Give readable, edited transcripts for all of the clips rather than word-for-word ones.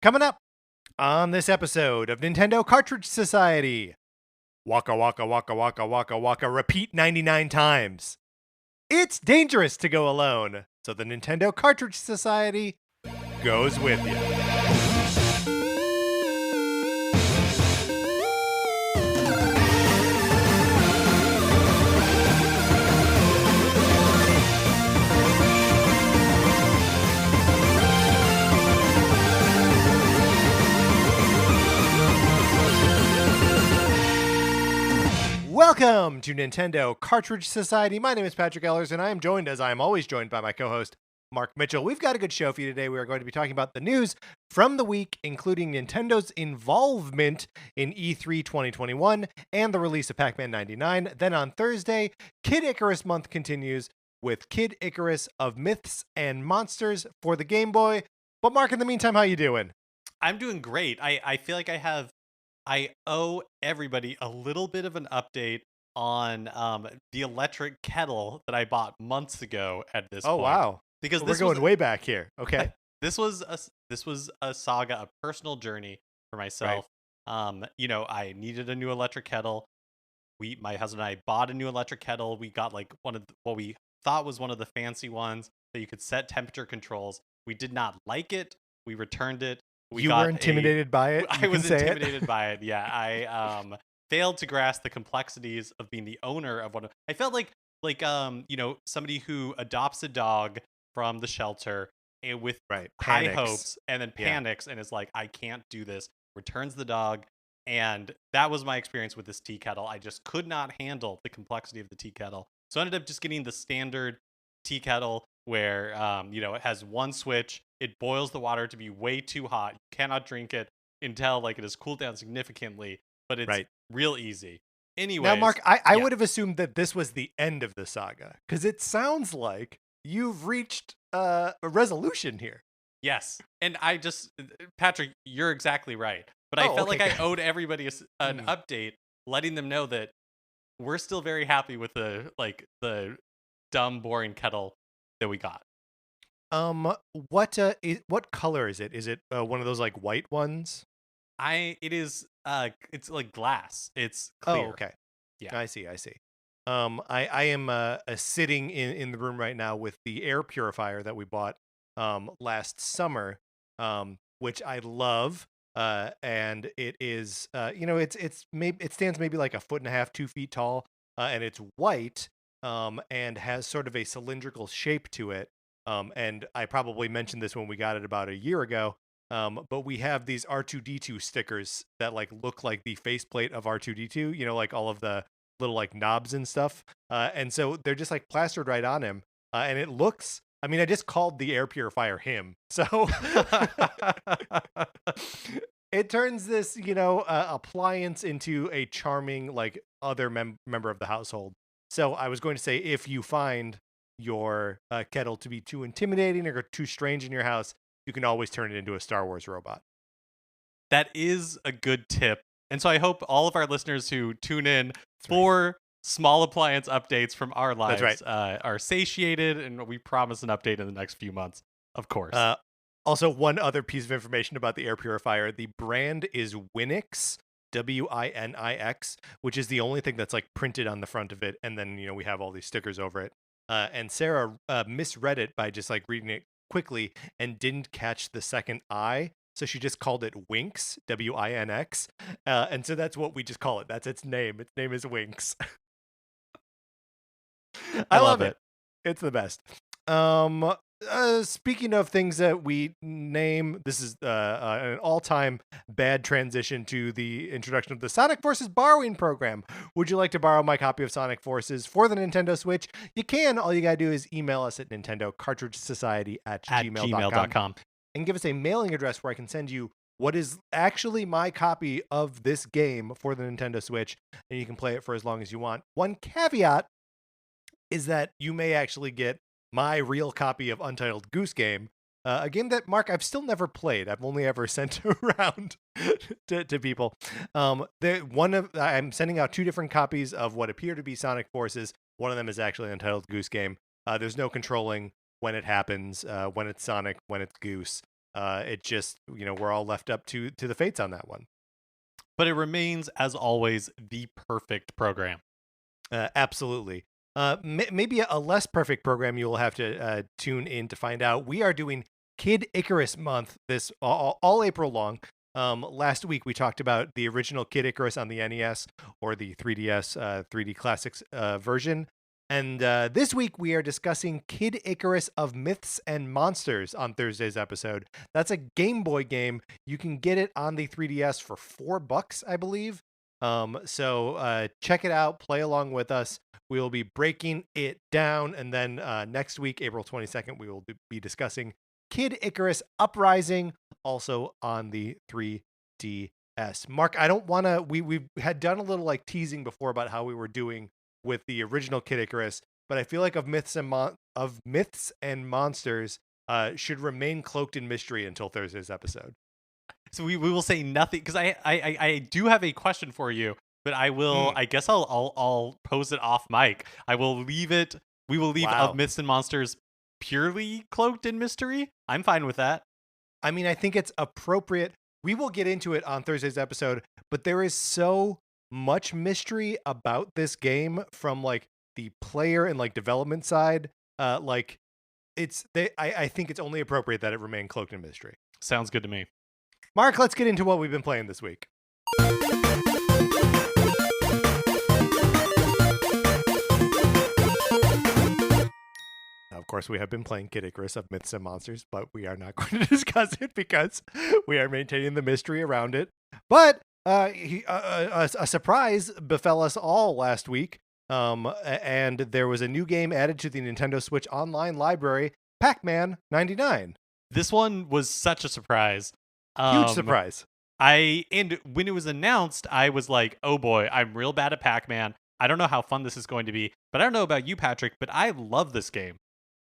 Coming up on this episode of Nintendo Cartridge Society. Waka waka waka waka waka waka repeat 99 times. It's dangerous to go alone, so the Nintendo Cartridge Society goes with you. Welcome to Nintendo Cartridge Society. My name is Patrick Ellers, and I am joined, as I am always joined, by my co-host, Mark Mitchell. We've got a good show for you today. We are going to be talking about the news from the week, including Nintendo's involvement in E3 2021 and the release of Pac-Man 99. Then on Thursday, Kid Icarus Month continues with Kid Icarus of Myths and Monsters for the Game Boy. But Mark, in the meantime, how you doing? I'm doing great. I feel like I owe everybody a little bit of an update on the electric kettle that I bought months ago at this point. Oh, wow. Because we're going way back here. Okay. This was a saga, a personal journey for myself. Right. I needed a new electric kettle. My husband and I bought a new electric kettle. We got like one of what we thought was one of the fancy ones that you could set temperature controls. We did not like it. We returned it. You were intimidated by it? I was intimidated by it. Yeah, I failed to grasp the complexities of being the owner of one. I felt like somebody who adopts a dog from the shelter with high hopes and then panics and is like, I can't do this. Returns the dog, and that was my experience with this tea kettle. I just could not handle the complexity of the tea kettle, so I ended up just getting the standard tea kettle where it has one switch. It boils the water to be way too hot. You cannot drink it until it has cooled down significantly, but it's real easy. Anyway, now, Mark, I would have assumed that this was the end of the saga, because it sounds like you've reached a resolution here. Yes, and Patrick, you're exactly right. But I felt like I owed everybody an update, letting them know that we're still very happy with the dumb, boring kettle that we got. What color is it? Is it one of those white ones? It's like glass. It's clear. Oh, okay. Yeah, I see. I am sitting in the room right now with the air purifier that we bought last summer, which I love. And it is it stands maybe like 1.5 feet, 2 feet tall, and it's white, and has sort of a cylindrical shape to it. And I probably mentioned this when we got it about a year ago. But we have these R2-D2 stickers that look like the faceplate of R2-D2, all of the little knobs and stuff. And so they're just plastered right on him. And it looks, I just called the air purifier him. So it turns this, appliance into a charming, other member of the household. So I was going to say, if you find your kettle to be too intimidating or too strange in your house, you can always turn it into a Star Wars robot. That is a good tip. And so I hope all of our listeners who tune in for small appliance updates from our lives are satiated, and we promise an update in the next few months, of course. Also, one other piece of information about the air purifier. The brand is Winix, Winix, which is the only thing that's printed on the front of it. And then, we have all these stickers over it. And Sarah misread it by just reading it quickly and didn't catch the second I. So she just called it Winx, Winx. And so that's what we just call it. That's its name. Its name is Winx. I love it. It's the best. Speaking of things that we name, this is an all-time bad transition to the introduction of the Sonic Forces borrowing program. Would you like to borrow my copy of Sonic Forces for the Nintendo Switch? You can. All you gotta do is email us at nintendocartridgesociety@gmail.com and give us a mailing address where I can send you what is actually my copy of this game for the Nintendo Switch, and you can play it for as long as you want. One caveat is that you may actually get my real copy of Untitled Goose Game, a game that, Mark, I've still never played. I've only ever sent around to people. I'm sending out 2 different copies of what appear to be Sonic Forces. One of them is actually Untitled Goose Game. There's no controlling when it happens, when it's Sonic, when it's Goose. it just, we're all left up to the fates on that one. But it remains, as always, the perfect program. Absolutely. Maybe a less perfect program you will have to tune in to find out. We are doing Kid Icarus month this all April long. Last week we talked about the original Kid Icarus on the NES or the 3DS 3D Classics version. And this week we are discussing Kid Icarus of Myths and Monsters on Thursday's episode. That's a Game Boy game. You can get it on the 3DS for $4, I believe. So check it out, play along with us. We will be breaking it down. And then next week, April 22nd, we will be discussing Kid Icarus Uprising, also on the 3DS. Mark, I don't want to, we had done a little like teasing before about how we were doing with the original Kid Icarus, but I feel like of Myths and Monsters should remain cloaked in mystery until Thursday's episode. So we will say nothing, because I do have a question for you, but I will I guess I'll pose it off mic. I will leave it. We will leave Wow. Of Myths and Monsters purely cloaked in mystery. I'm fine with that. I mean, I think it's appropriate. We will get into it on Thursday's episode, but there is so much mystery about this game from like the player and like development side. Like I think it's only appropriate that it remain cloaked in mystery. Sounds good to me. Mark, let's get into what we've been playing this week. Of course, we have been playing Kid Icarus of Myths and Monsters, but we are not going to discuss it because we are maintaining the mystery around it. But a surprise befell us all last week, and there was a new game added to the Nintendo Switch Online library, Pac-Man 99. This one was such a surprise. Huge surprise. And when it was announced, I was like, oh boy, I'm real bad at Pac-Man. I don't know how fun this is going to be, but I don't know about you, Patrick, but I love this game.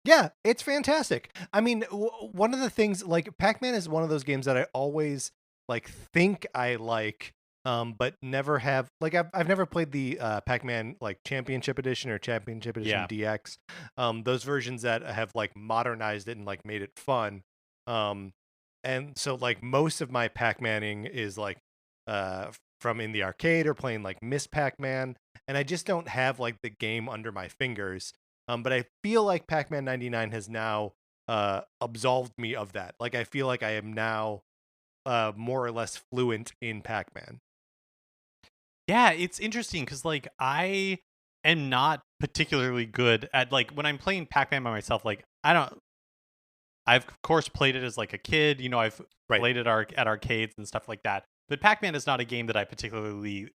Yeah, it's fantastic. I mean, one of the things, like, Pac-Man is one of those games that I always like think I like, but never have. Like, I've never played the Pac-Man like Championship Edition or Championship Edition DX. Those versions that have like modernized it and like made it fun. And so like most of my Pac-Maning is like from in the arcade or playing like Miss Pac-Man, and I just don't have like the game under my fingers. But I feel like Pac-Man 99 has now absolved me of that. Like, I feel like I am now more or less fluent in Pac-Man. Yeah, it's interesting because like I am not particularly good at like when I'm playing Pac-Man by myself. Like I've of course played it as like a kid. I've played it at arcades and stuff like that. But Pac-Man is not a game that I particularly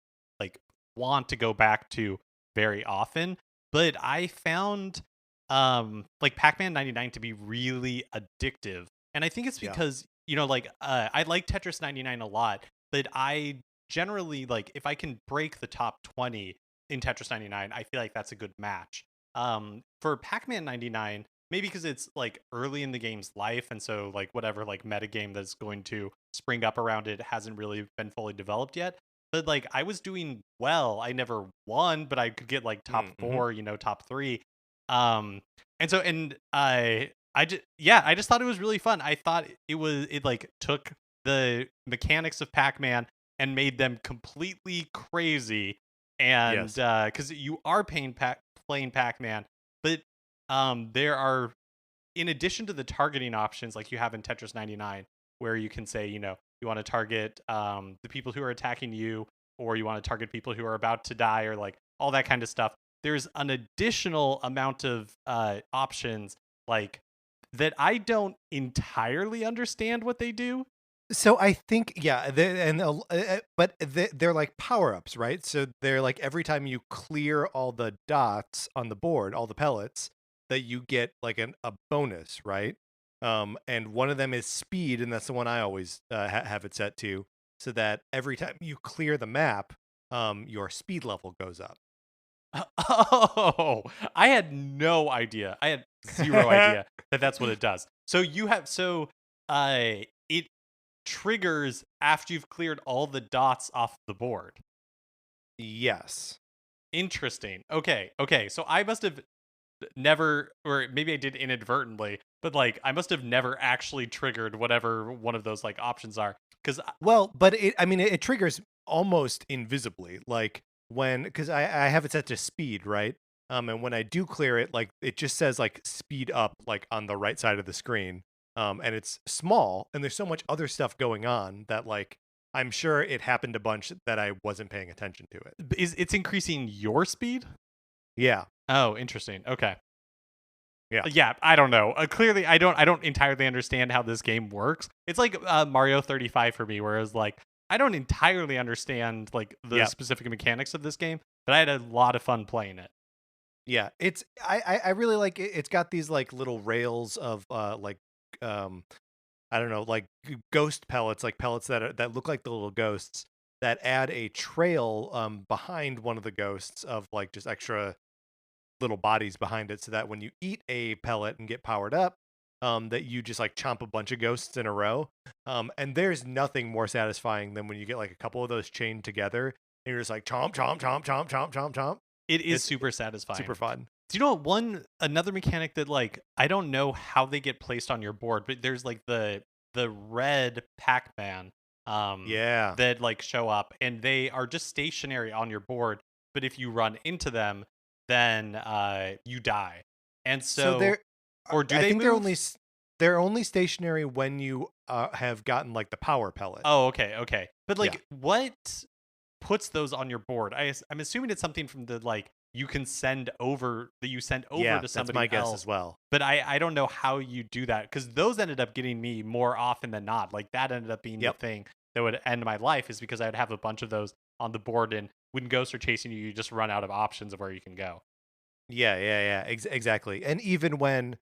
like want to go back to very often. But I found like Pac-Man 99 to be really addictive. And I think it's because, I like Tetris 99 a lot, but I generally like if I can break the top 20 in Tetris 99, I feel like that's a good match. For Pac-Man 99, maybe because it's like early in the game's life, and so like whatever like metagame that's going to spring up around it hasn't really been fully developed yet. But like I was doing well. I never won, but I could get like top 4, top 3. And I just thought it was really fun. I thought it like took the mechanics of Pac-Man and made them completely crazy. And because you are playing Pac-Man, but there are, in addition to the targeting options like you have in Tetris 99, where you can say, you want to target the people who are attacking you, or you want to target people who are about to die, or like all that kind of stuff. There's an additional amount of options like that I don't entirely understand what they do. So I think, but they're like power-ups, right? So they're like every time you clear all the dots on the board, all the pellets, that you get like a bonus, right? And one of them is speed, and that's the one I always have it set to, so that every time you clear the map, your speed level goes up. Oh, I had no idea. I had zero idea that that's what it does. So it triggers after you've cleared all the dots off the board. Yes. Interesting. Okay. So never, or maybe I did inadvertently, but like I must have never actually triggered whatever one of those like options are. Because Well, but I mean, it triggers almost invisibly. Like because I have it set to speed, right? And when I do clear it, like it just says like speed up, like on the right side of the screen. And it's small, and there's so much other stuff going on that like I'm sure it happened a bunch that I wasn't paying attention to it. is it's increasing your speed? Yeah, Oh, interesting. Okay. yeah, Yeah, I don't know. Clearly, I don't entirely understand how this game works. It's like Mario 35 for me, whereas like I don't entirely understand like the yeah, specific mechanics of this game, but I had a lot of fun playing it. yeah. It's I really like it. It's got these like little rails of um I don't know, like ghost pellets, like pellets that look like the little ghosts that add a trail behind one of the ghosts of like just extra little bodies behind it, so that when you eat a pellet and get powered up, that you just like chomp a bunch of ghosts in a row. And there's nothing more satisfying than when you get like a couple of those chained together and you're just like chomp, chomp, chomp, chomp, chomp, chomp, chomp. It is It's super satisfying. super fun. Do you know what, another mechanic that like I don't know how they get placed on your board, but there's like the red Pac-Man Yeah. that like show up and they are just stationary on your board, but if you run into them, then you die. And So so, or do I they think they're move? they're only stationary when you have gotten like the power pellet. Oh, okay, okay. But Yeah. like what puts those on your board? I'm assuming it's something from the like you can send over that you send over Yeah, to that's my somebody guess else. as well. But I don't know how you do that because those ended up getting me more often than not. Like that ended up being the Yep. thing that would end my life is because I would have a bunch of those on the board, and when ghosts are chasing you, you just run out of options of where you can go. Yeah, yeah, yeah, exactly. And even when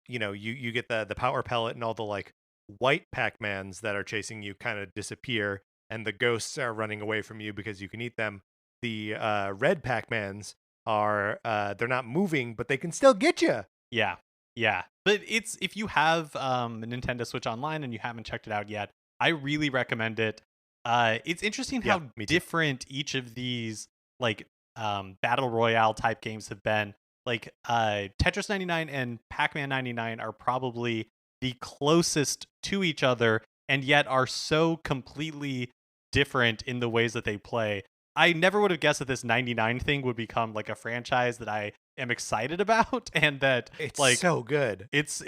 you get the power pellet and all the like white Pac-Mans that are chasing you kind of disappear and the ghosts are running away from you because you can eat them. The red Pac-Mans are they're not moving, but they can still get you. Yeah, yeah. But it's if you have a Nintendo Switch Online and you haven't checked it out yet, I really recommend it. It's interesting Yeah, how me too. different each of these like battle royale type games have been. Like Tetris 99 and Pac-Man 99 are probably the closest to each other, and yet are so completely different in the ways that they play. I never would have guessed that this 99 thing would become like a franchise that I am excited about and that It's like so good. it's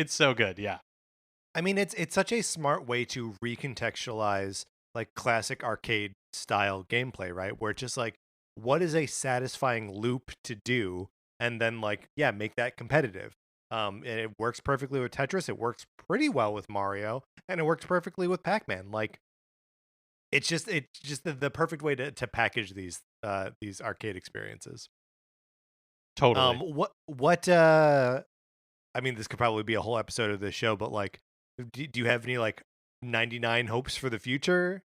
so good. Yeah. I mean, it's such a smart way to recontextualize like classic arcade style gameplay, right? Where it's just like, what is a satisfying loop to do, and then like, yeah, make that competitive. And it works perfectly with Tetris. It works pretty well with Mario, and it works perfectly with Pac-Man. Like, it's just the perfect way to package these arcade experiences. Totally. What I mean, this could probably be a whole episode of this show, but like, do you have any like 99 hopes for the future?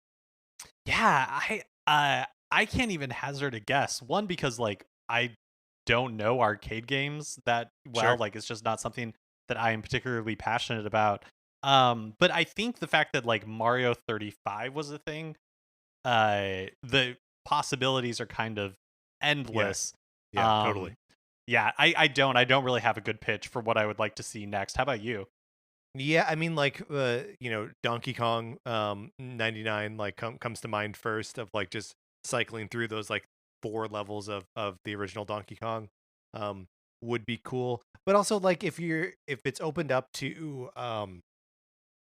Yeah, I can't even hazard a guess. One because like I don't know arcade games that well, Sure. like it's just not something that I am particularly passionate about. But I think the fact that like Mario 35 was a thing, the possibilities are kind of Yeah. endless. Yeah, totally. Um yeah, I don't really have a good pitch for what I would like to see next. How about you? Yeah, I mean, like, Donkey Kong 99 like comes to mind first, of like just cycling through those like four levels of the original Donkey Kong um would be cool. But also like if it's opened up to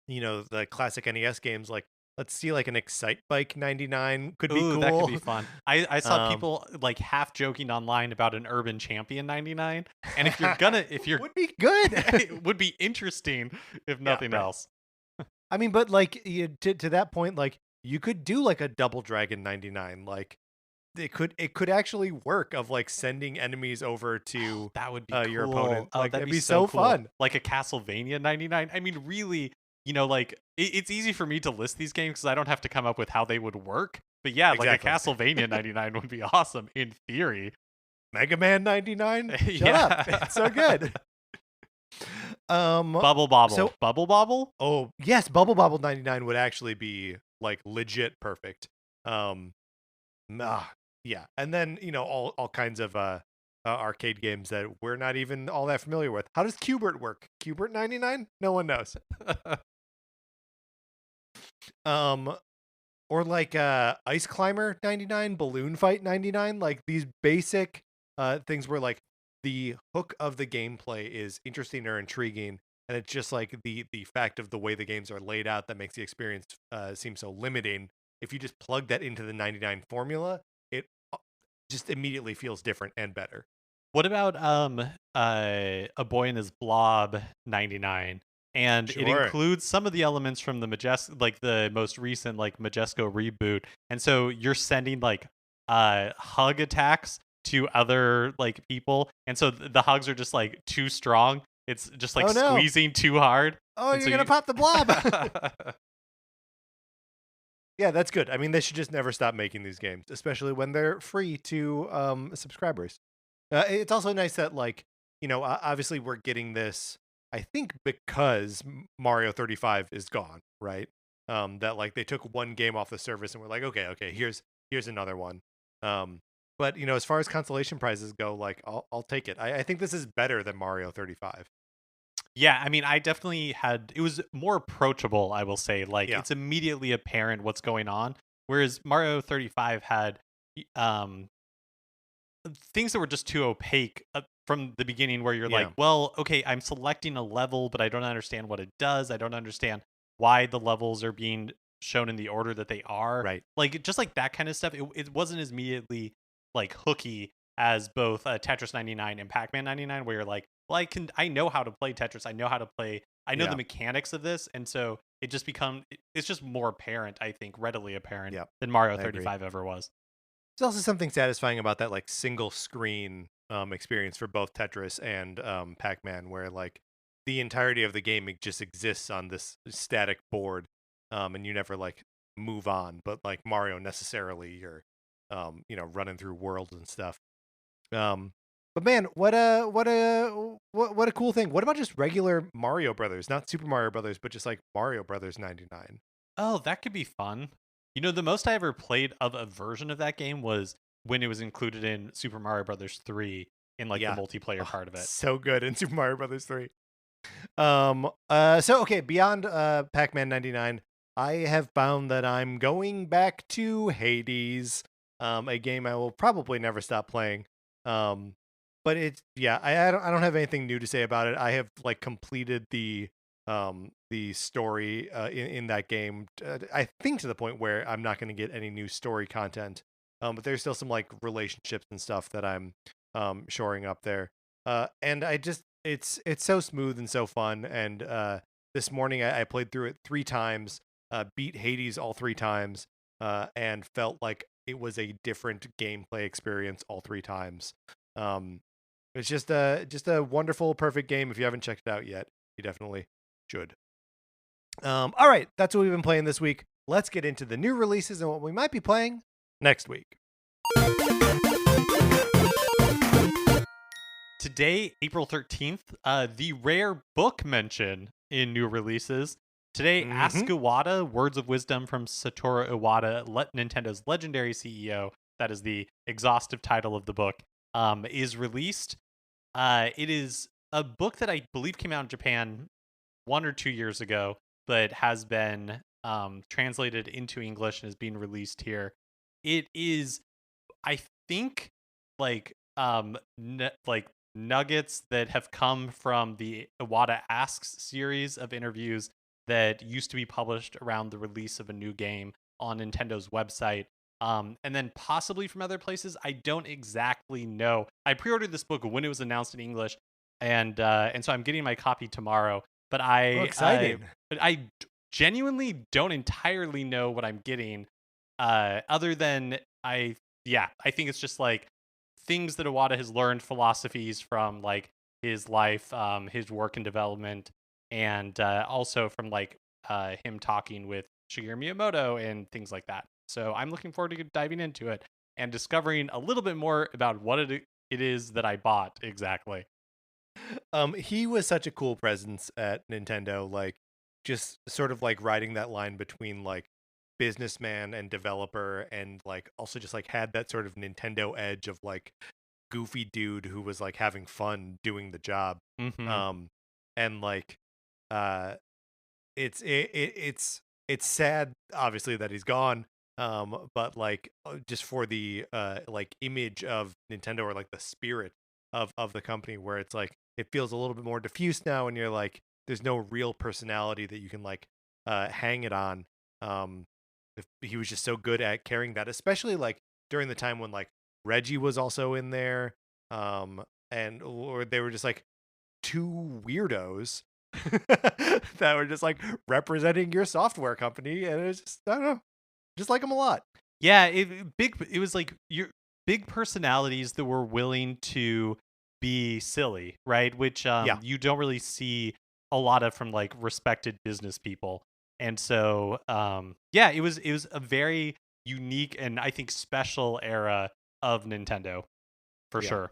the classic NES games, like let's see, like an Excite Bike 99 could be Ooh, that could cool. be fun. I saw um people like half joking online about an Urban Champion 99, and if you're would be good. it would be interesting if Yeah, nothing right. else. I mean, but like to that point, like you could do like a Double Dragon 99. Like it could actually work, of like sending enemies over to That would be your cool. opponent. Oh, Like that'd that'd be be so so cool. fun. Like a Castlevania 99. I mean, really, like it's easy for me to list these games because I don't have to come up with how they would work. But yeah, like a Exactly. Castlevania 99 would be awesome in theory. Mega Man 99. Shut up. Yeah. It's so good. Um Bubble Bobble. so Bubble Bobble? oh, yes, Bubble Bobble 99 would actually be like legit perfect. Um yeah. And then, all kinds of arcade games that we're not even all that familiar with. How does Qbert work? Qbert 99? No one knows. Um, or like Ice Climber 99, Balloon Fight 99, like these basic things where like the hook of the gameplay is interesting or intriguing, and it's just like the fact of the way the games are laid out that makes the experience seem so limiting. If you just plug that into the 99 formula, it just immediately feels different and better. What about A Boy and His Blob 99? And it Sure. includes some of the elements from the like the most recent like Majesco reboot. And so you're sending like hug attacks to other like people. And so the hugs are just like too strong. It's just like Oh no. squeezing too hard. Oh, And you're so gonna you pop the blob. Yeah, that's good. I mean, they should just never stop making these games, especially when they're free to subscribers. It's also nice that, like, obviously we're getting this, I think, because Mario 35 is gone, right? That like they took one game off the service and we're like, okay, here's another one. Um, but as far as consolation prizes go, like I'll take it. I think this is better than Mario 35. Yeah, I mean, I definitely it was more approachable, I will say. Like, Yeah, it's immediately apparent what's going on. Whereas Mario 35 had um, things that were just too opaque from the beginning, where you're like, yeah, well, okay, I'm selecting a level, but I don't understand what it does. I don't understand why the levels are being shown in the order that they are. right. Like, just like that kind of stuff. It wasn't as immediately like hooky as both Tetris 99 and Pac-Man 99, where you're like, well, I know how to play Tetris. I know how to play, I know the Yeah, mechanics of this. And so it's just more apparent, I think, readily apparent yeah. than Mario I agree. 35 ever was. There's also something satisfying about that like single screen experience for both Tetris and Pac-Man, where like the entirety of the game just exists on this static board, and you never like move on. But like Mario, necessarily you're running through worlds and stuff. Um, but man, what a cool thing! What about just regular Mario Brothers, not Super Mario Brothers, but just like Mario Brothers 99? Oh, that could be fun. You know, the most I ever played of a version of that game was when it was included in Super Mario Brothers 3 in like the Yeah, multiplayer oh, part of it. so good in Super Mario Brothers 3. So okay, beyond Pac-Man 99, I have found that I'm going back to Hades, a game I will probably never stop playing. Um, but it's yeah, I don't have anything new to say about it. I have like completed the story in that game. I think to the point where I'm not going to get any new story content. But there's still some like relationships and stuff that I'm shoring up there. And I just it's so smooth and so fun. And this morning I played through it 3 times, beat Hades all 3 times, and felt like it was a different gameplay experience all 3 times. Um, it's just a wonderful, perfect game. If you haven't checked it out yet, you definitely should. All right, that's what we've been playing this week. Let's get into the new releases and what we might be playing next week. Today, April 13th, the rare book mention in new releases. Today, Ask Mm-hmm. Iwata, Words of Wisdom from Satoru Iwata, Nintendo's legendary CEO. That is the exhaustive title of the book, is released. It is a book that I believe came out in Japan 1 or 2 years ago, but has been translated into English and is being released here. It is, I think, like like nuggets that have come from the Iwata Asks series of interviews that used to be published around the release of a new game on Nintendo's website. And then possibly from other places. I don't exactly know. I pre-ordered this book when it was announced in English, and so I'm getting my copy tomorrow. But Oh, exciting. I genuinely don't entirely know what I'm getting. Other than I think it's just like things that Iwata has learned, philosophies from like his life, his work and development, and also from like him talking with Shigeru Miyamoto and things like that. So I'm looking forward to diving into it and discovering a little bit more about what it is that I bought exactly. He was such a cool presence at Nintendo, like just sort of like riding that line between like businessman and developer, and like also just like had that sort of Nintendo edge of like goofy dude who was like having fun doing the job. Mm-hmm. Um, and like uh, it's sad obviously that he's gone. But like just for the like image of Nintendo, or like the spirit of the company, where it's like it feels a little bit more diffuse now, and you're like there's no real personality that you can like hang it on. Um, if he was just so good at carrying that, especially like during the time when like Reggie was also in there, and or they were just like two weirdos that were just like representing your software company, and it's just I don't know, just like them a lot. Yeah, it was like your big personalities that were willing to be silly, right? Which Yeah, you don't really see a lot of from like respected business people. And so yeah, it was a very unique and I think special era of Nintendo for yeah. sure.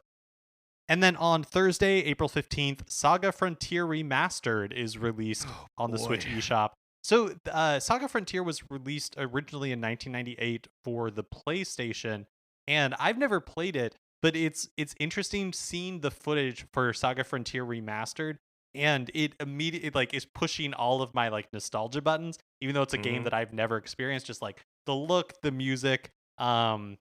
And then on Thursday, April 15th, Saga Frontier Remastered is released Oh on the Switch boy. eShop. So, Saga Frontier was released originally in 1998 for the PlayStation, and I've never played it, but it's interesting seeing the footage for Saga Frontier Remastered, and it immediately like is pushing all of my like nostalgia buttons, even though it's a game Hmm. that I've never experienced. Just like the look, the music. Um,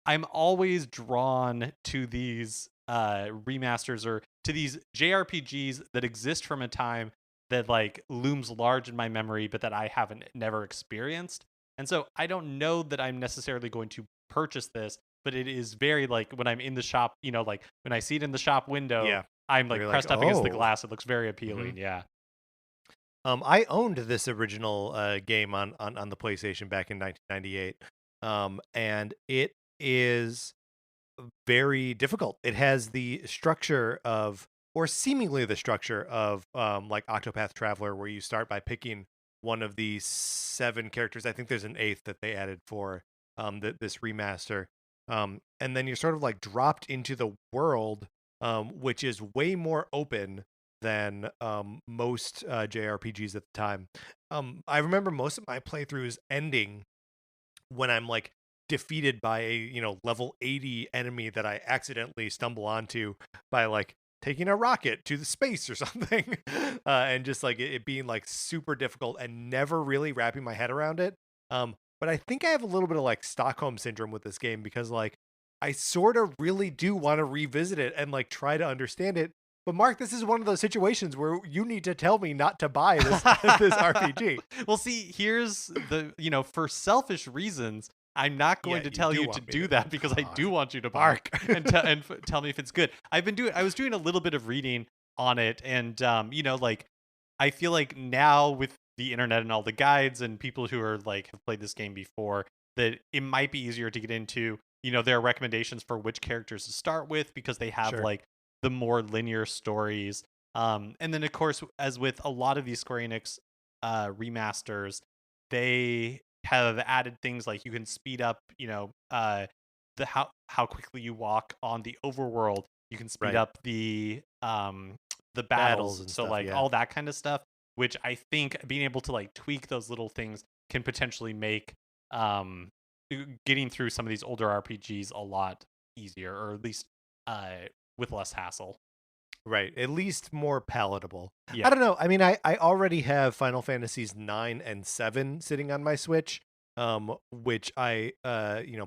I'm always drawn to these remasters or to these JRPGs that exist from a time that like looms large in my memory but that I haven't never experienced. And so I don't know that I'm necessarily going to purchase this, but it is very like when I'm in the shop, like when I see it in the shop window, Yeah, I'm where like you're like, pressed up against the oh. glass. It looks very Hmm. appealing. Yeah. I owned this original game on the PlayStation back in 1998, and it is very difficult. It has the structure of, or seemingly the structure of, like Octopath Traveler, where you start by picking one of the seven characters. I think there's an eighth that they added for this remaster, and then you're sort of like dropped into the world, which is way more open than most JRPGs at the time. I remember most of my playthroughs ending when I'm like defeated by a level 80 enemy that I accidentally stumble onto by like taking a rocket to the space or something, and just like it being like super difficult and never really wrapping my head around it. But I think I have a little bit of like Stockholm syndrome with this game, because like I sort of really do want to revisit it and like try to understand it. But Mark, this is one of those situations where you need to tell me not to buy this this RPG. Well, see, here's for selfish reasons, I'm not Yeah, going to you tell do you to want me do to. that because I Oh, do want you to buy it Mark. and tell me if it's good. I was doing a little bit of reading on it, and like I feel like now with the internet and all the guides and people who are like have played this game before, that it might be easier to get into. There are recommendations for which characters to start with because they have Sure. like the more linear stories. And then of course, as with a lot of these Square Enix remasters, they have added things like you can speed up, the how quickly you walk on the overworld. You can speed Right. up the Battles battles. and So stuff. like Yeah. all that kind of stuff, which I think being able to like tweak those little things can potentially make um getting through some of these older RPGs a lot easier, or at least with less hassle. Right. At least more palatable. I Yeah. don't know. I mean, I already have Final Fantasies 9 and 7 sitting on my Switch, which I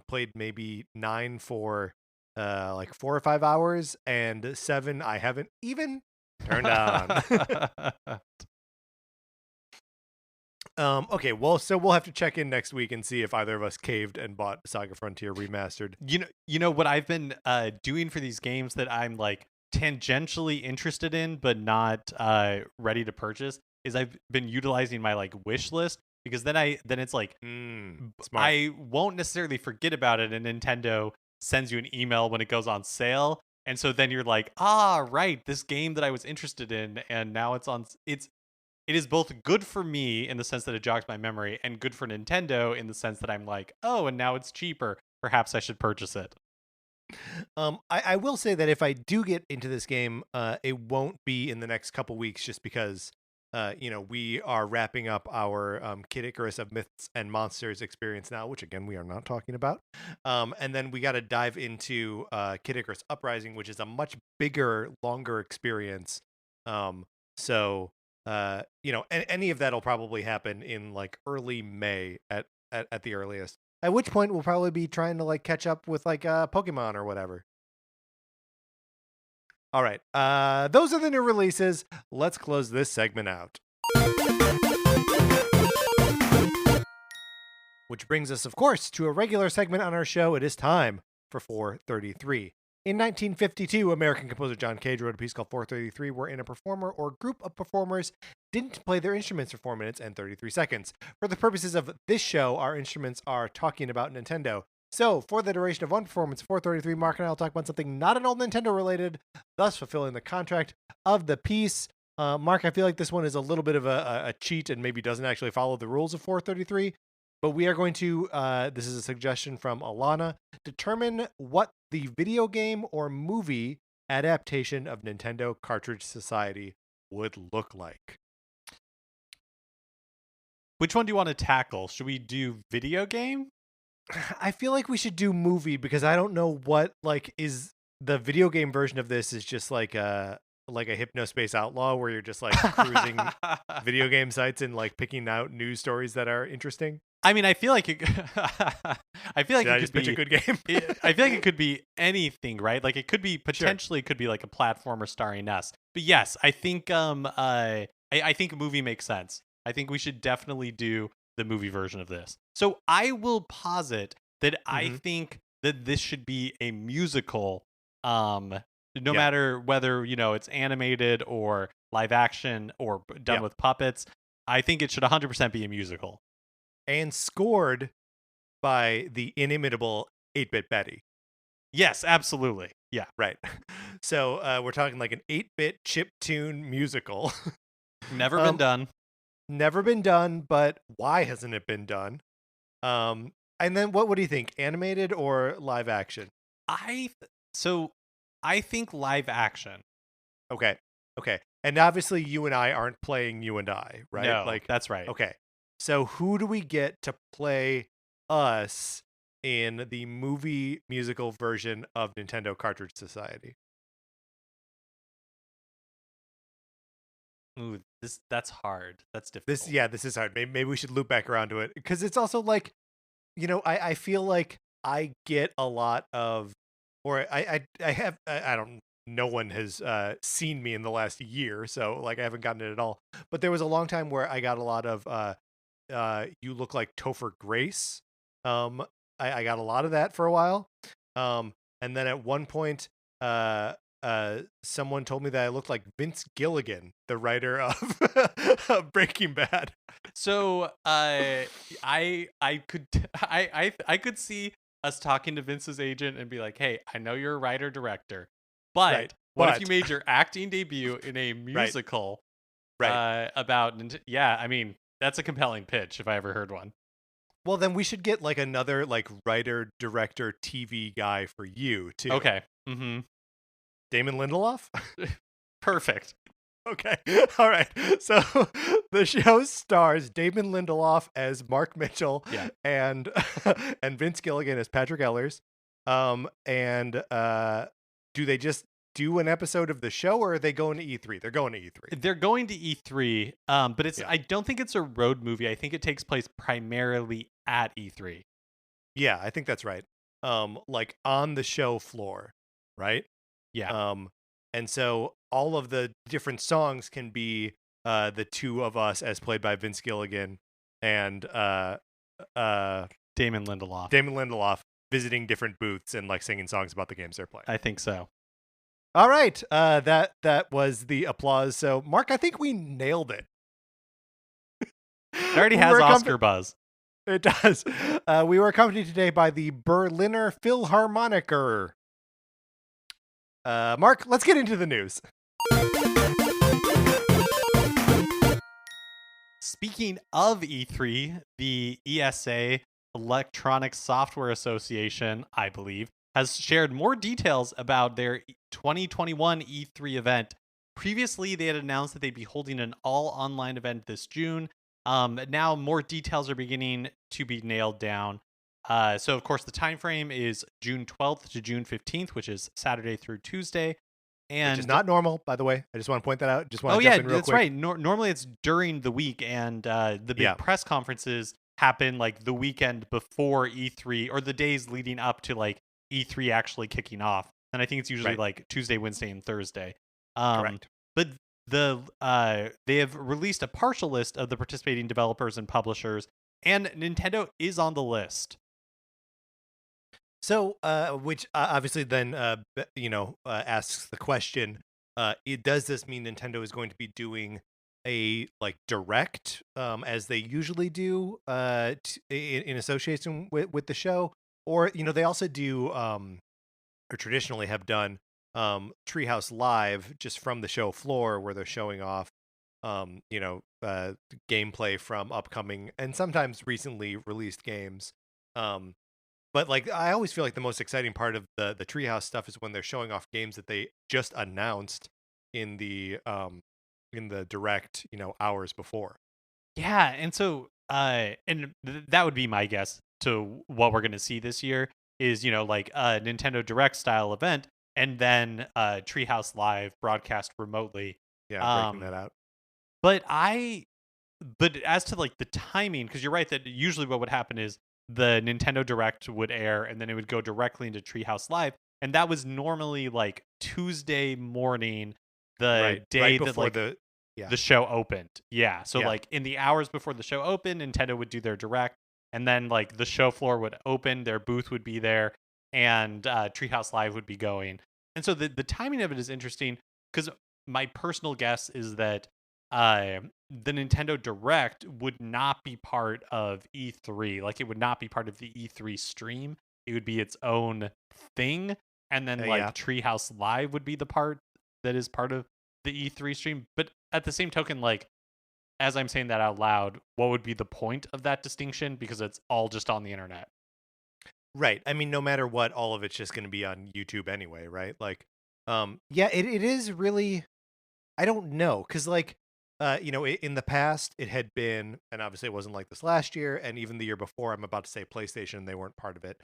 played maybe 9 for like 4 or 5 hours, and 7 I haven't even turned on. Okay, well, so we'll have to check in next week and see if either of us caved and bought Saga Frontier Remastered. You know what I've been doing for these games that I'm like tangentially interested in but not ready to purchase is I've been utilizing my like wish list, because then it's like Smart. I won't necessarily forget about it, and Nintendo sends you an email when it goes on sale. And so then you're like, right, this game that I was interested in, and now it is both good for me in the sense that it jogs my memory, and good for Nintendo in the sense that I'm like, oh, and now it's cheaper. Perhaps I should purchase it. I will say that if I do get into this game, it won't be in the next couple weeks, just because we are wrapping up our Kid Icarus of Myths and Monsters experience now, which again we are not talking about. And then we got to dive into Kid Icarus Uprising, which is a much bigger, longer experience. Any of that'll probably happen in like early May at the earliest. At which point we'll probably be trying to like catch up with like Pokemon or whatever. All right. Those are the new releases. Let's close this segment out. Which brings us, of course, to a regular segment on our show. It is time for 433. In 1952, American composer John Cage wrote a piece called 433, wherein a performer or group of performers didn't play their instruments for 4 minutes and 33 seconds. For the purposes of this show, our instruments are talking about Nintendo. So, for the duration of one performance, 433, Mark and I will talk about something not at all Nintendo related, thus fulfilling the contract of the piece. Mark, I feel like this one is a little bit of a cheat and maybe doesn't actually follow the rules of 433. But we are going to, this is a suggestion from Alana, determine what the video game or movie adaptation of Nintendo Cartridge Society would look like. Which one do you want to tackle? Should we do video game? I feel like we should do movie because I don't know what like is the video game version of this is just like a Hypnospace Outlaw where you're just like cruising video game sites and like picking out news stories that are interesting. I mean, I feel like it could be a good game. I feel like it could be anything, right? Like it could be potentially could be like a platformer starring us. But yes, I think I think a movie makes sense. I think we should definitely do the movie version of this. So I will posit that I think that this should be a musical, no matter whether, it's animated or live action or done with puppets. I think it should 100% be a musical. And scored by the inimitable 8-Bit Betty. Yes, absolutely. Yeah. Right. So we're talking like an 8-bit chiptune musical. Never been done. Never been done, but why hasn't it been done? And then what do you think? Animated or live action? I think live action. Okay. And obviously you and I aren't playing you and I, right? No, that's right. Okay. So who do we get to play us in the movie musical version of Nintendo Cartridge Society? Ooh, that's hard. That's difficult. This is hard. Maybe we should loop back around to it because it's also like, I feel like I get a lot of, or I have, I don't. No one has seen me in the last year, so like I haven't gotten it at all. But there was a long time where I got a lot of you look like Topher Grace. I got a lot of that for a while. And then at one point, someone told me that I looked like Vince Gilligan, the writer of Breaking Bad. So I could see us talking to Vince's agent and be like, "Hey, I know you're a writer director, but what if you made your acting debut in a musical about?" Yeah, I mean, that's a compelling pitch if I ever heard one. Well, then we should get like another like writer, director, TV guy for you too. Okay. Mm-hmm. Damon Lindelof? Perfect. Okay. All right. So the show stars Damon Lindelof as Mark Mitchell and Vince Gilligan as Patrick Ellers. And do they just do an episode of the show or are they going to E3? They're going to E3. They're going to E3. But it's I don't think it's a road movie. I think it takes place primarily at E3. Yeah, I think that's right. Like on the show floor, right? Yeah. And so all of the different songs can be the two of us as played by Vince Gilligan and Damon Lindelof. Damon Lindelof visiting different booths and like singing songs about the games they're playing. I think so. All right. That was the applause. So Mark, I think we nailed it. It already has Oscar buzz. It does. We were accompanied today by the Berliner Philharmoniker. Mark, let's get into the news. Speaking of E3, the ESA, Electronic Software Association, I believe, has shared more details about their 2021 E3 event Previously, they had announced that they'd be holding an all online event this June. Now more details are beginning to be nailed down. So of course the time frame is June 12th to June 15th, which is Saturday through Tuesday. which is And not normal, by the way. I just want to point that out. Just want oh to jump yeah, in real that's quick. right. Normally it's during the week, and the Yeah, big press conferences happen like the weekend before E3 or the days leading up to like E3 actually kicking off. And I think it's usually right. like Tuesday, Wednesday, and Thursday. Um, Correct. but they have released a partial list of the participating developers and publishers, and Nintendo is on the list. So, which obviously then, asks the question: does this mean Nintendo is going to be doing a like direct, as they usually do, in association with the show, or they also do, or traditionally have done, Treehouse Live just from the show floor where they're showing off, gameplay from upcoming and sometimes recently released games. Um, but like I always feel like the most exciting part of the Treehouse stuff is when they're showing off games that they just announced in the direct, hours before. Yeah, and so that would be my guess to what we're going to see this year is like a Nintendo Direct style event, and then Treehouse Live broadcast remotely. Yeah, breaking Um, that out. but I but as to like the timing, because you're right that usually what would happen is the Nintendo Direct would air, and then it would go directly into Treehouse Live, and that was normally like Tuesday morning, the Right. Right day that before like the yeah. the show opened. Yeah. So Yeah. like in the hours before the show opened, Nintendo would do their direct, and then like the show floor would open, their booth would be there, and Treehouse Live would be going. And so the timing of it is interesting because my personal guess is that the Nintendo Direct would not be part of E3. Like it would not be part of the E3 stream. It would be its own thing. And then Yeah. like Treehouse Live would be the part that is part of the E3 stream. But at the same token, like as I'm saying that out loud, what would be the point of that distinction? Because it's all just on the internet. Right. I mean, no matter what, all of it's just going to be on YouTube anyway, right? Like, yeah, it is really. I don't know, because like, in the past it had been, and obviously it wasn't like this last year, and even the year before. I'm about to say PlayStation; they weren't part of it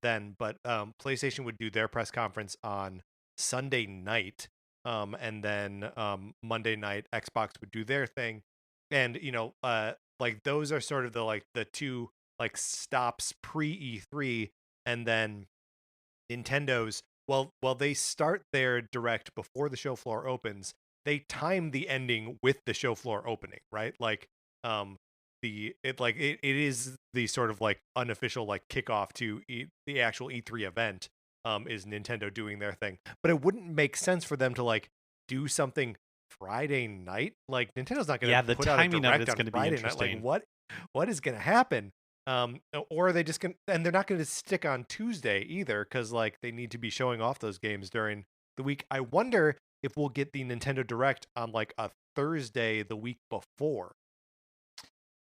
then, but PlayStation would do their press conference on Sunday night, and then Monday night Xbox would do their thing, and like those are sort of the two like stops pre E3, and then Nintendo's, well, they start their direct before the show floor opens. They time the ending with the show floor opening, right? Like, it is the sort of like unofficial like kickoff to the actual E3 event. Is Nintendo doing their thing? But it wouldn't make sense for them to like do something Friday night. Like Nintendo's not going Yeah, to the put out a timing of direct it's on going to be Friday night. Like interesting. what is going to happen? Or are they just gonna, and they're not gonna stick on Tuesday either, because like they need to be showing off those games during the week. I wonder if we'll get the Nintendo Direct on like a Thursday the week before.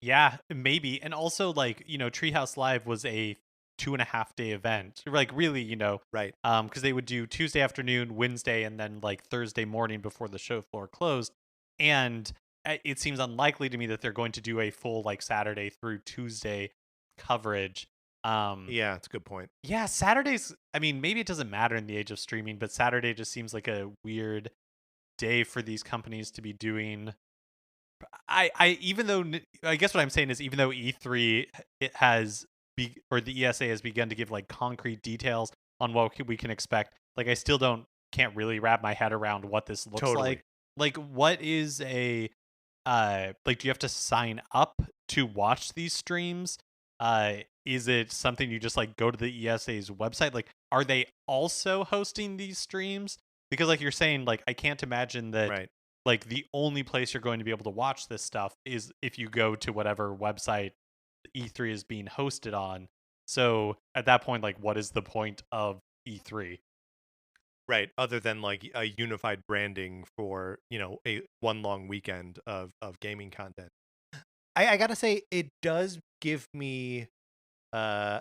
Yeah, maybe. And also like, Treehouse Live was a 2.5 day event. Like really, Right. because they would do Tuesday afternoon, Wednesday, and then like Thursday morning before the show floor closed. And it seems unlikely to me that they're going to do a full like Saturday through Tuesday coverage. Um, Yeah, it's a good point. yeah, Saturdays, I mean, maybe it doesn't matter in the age of streaming, but Saturday just seems like a weird day for these companies to be doing. Even though I guess what I'm saying is even though E3 it has or the ESA has begun to give like concrete details on what we can expect, like I still can't really wrap my head around what this looks like. Totally. Like what is a like do you have to sign up to watch these streams? Is it something you just like go to the ESA's website? Like are they also hosting these streams? Because like you're saying, like I can't imagine that Right. like the only place you're going to be able to watch this stuff is if you go to whatever website E3 is being hosted on. So at that point, like, what is the point of E3? Right. Other than like a unified branding for, a one long weekend of gaming content. I gotta say, it does give me uh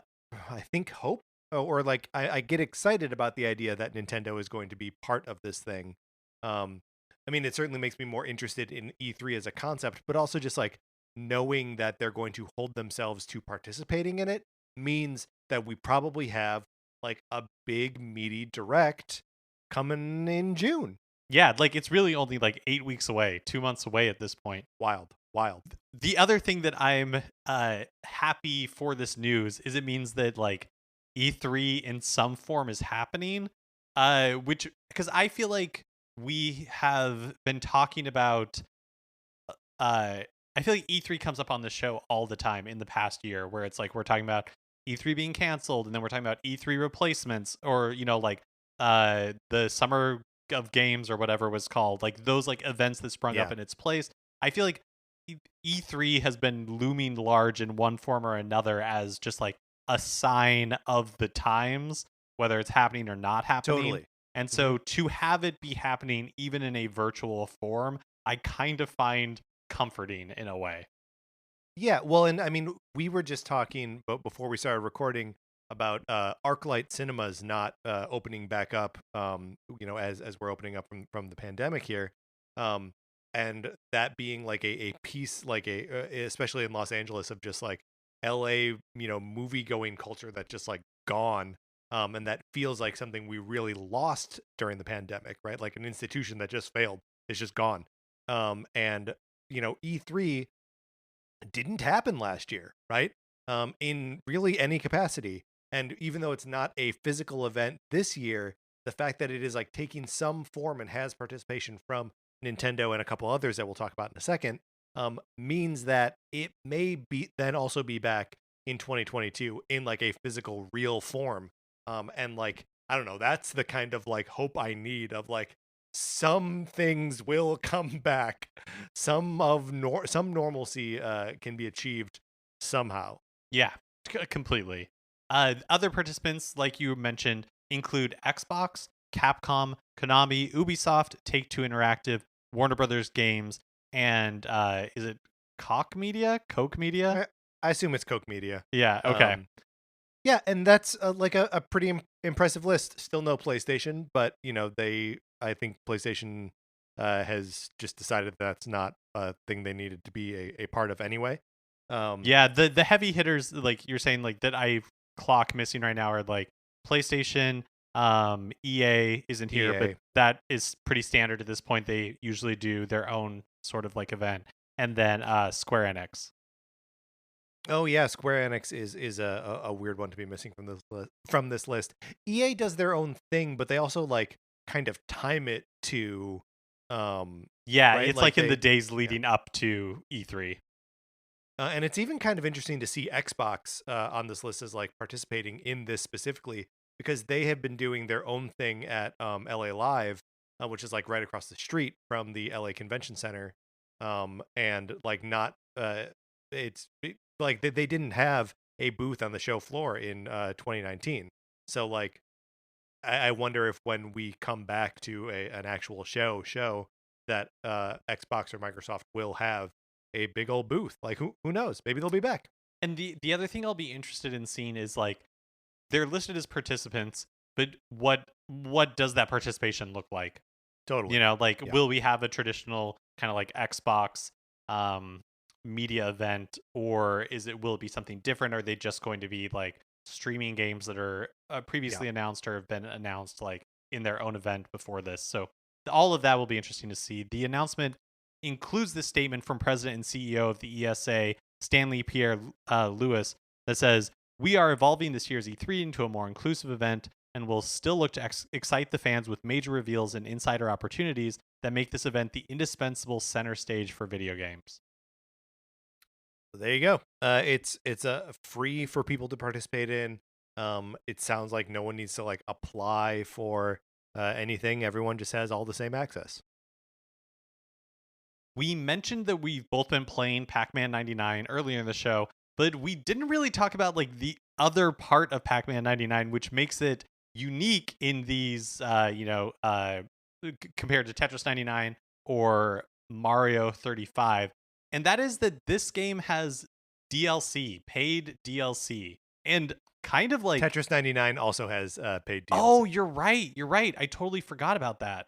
I think hope, or like I get excited about the idea that Nintendo is going to be part of this thing. Um I mean, it certainly makes me more interested in E3 as a concept, but also just like knowing that they're going to hold themselves to participating in it means that we probably have like a big meaty direct coming in June. Yeah, like it's really only like 8 weeks away, 2 months away at this point. Wild, wild. The other thing that I'm happy for this news is it means that like E3 in some form is happening. Which because I feel like we have been talking about I feel like E3 comes up on the show all the time in the past year where it's like we're talking about E3 being canceled and then we're talking about E3 replacements or like the summer of games or whatever was called, like those like events that sprung up Yeah, in its place. I feel like E3 has been looming large in one form or another as just like a sign of the times, whether it's happening or not happening. totally. And Mhm. so to have it be happening even in a virtual form, I kind of find comforting in a way. Yeah, well, and I mean, we were just talking, but before we started recording, about ArcLight cinemas not opening back up. As we're opening up from the pandemic here, um, and that being like a piece, like especially in Los Angeles, of just like L.A. Movie going culture that just like gone. And that feels like something we really lost during the pandemic, right? Like an institution that just failed is just gone. And E3 didn't happen last year, right? In really any capacity. And even though it's not a physical event this year, the fact that it is like taking some form and has participation from Nintendo and a couple others that we'll talk about in a second, means that it may be then also be back in 2022 in like a physical, real form. And like, I don't know, that's the kind of like hope I need of like some things will come back. Some normalcy can be achieved somehow. Yeah, completely. Other participants, like you mentioned, include Xbox, Capcom, Konami, Ubisoft, Take Two Interactive, Warner Brothers Games, and is it Koch Media? Coke Media? I assume it's Coke Media. Yeah. Okay. Um, yeah, and that's like a pretty impressive list. Still no PlayStation, but I think PlayStation has just decided that's not a thing they needed to be a part of anyway. Um, Yeah. The heavy hitters, like you're saying, like that I clock missing right now are like PlayStation. EA isn't here, but EA. that is pretty standard at this point. They usually do their own sort of like event, and then Square Enix. Oh yeah, Square Enix is a weird one to be missing from this list. EA does their own thing, but they also like kind of time it to Yeah, right it's like like in the they days yeah. leading up to E3. And it's even kind of interesting to see Xbox on this list as like participating in this specifically because they have been doing their own thing at LA Live, which is like right across the street from the LA Convention Center, and like not like they didn't have a booth on the show floor in 2019. So like I wonder if when we come back to an actual show that Xbox or Microsoft will have a big old booth. Like who knows? Maybe they'll be back. And the other thing I'll be interested in seeing is like they're listed as participants, but what does that participation look like? Totally. Like Yeah. will we have a traditional kind of like Xbox um media event, or will it be something different? Are they just going to be like streaming games that are Yeah. previously announced or have been announced like in their own event before this? So all of that will be interesting to see. The announcement includes this statement from President and CEO of the ESA, Stanley Pierre Lewis, that says, "We are evolving this year's E3 into a more inclusive event and will still look to excite the fans with major reveals and insider opportunities that make this event the indispensable center stage for video games." So there you go. It's a free for people to participate in. It sounds like no one needs to like apply for anything. Everyone just has all the same access. We mentioned that we've both been playing Pac-Man 99 earlier in the show, but we didn't really talk about like the other part of Pac-Man 99, which makes it unique in these, compared to Tetris 99 or Mario 35. And that is that this game has DLC, paid DLC, and kind of like, Tetris 99 also has paid oh, DLC. you're right. You're right. I totally forgot about that.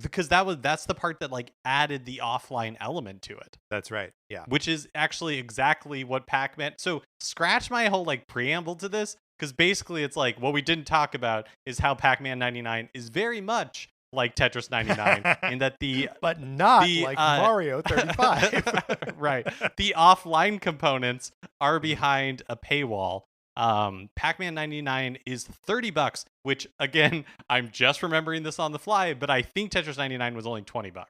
because that's the part that like added the offline element to it, That's right. Yeah. which is actually exactly what Pac-Man. So scratch my whole like preamble to this, because basically it's like what we didn't talk about is how Pac-Man 99 is very much like Tetris 99 in that But not the like Mario 35. right, the offline components are Mhm. behind a paywall. Pac-Man 99 is $30, which again, I'm just remembering this on the fly, but I think Tetris 99 was only $20.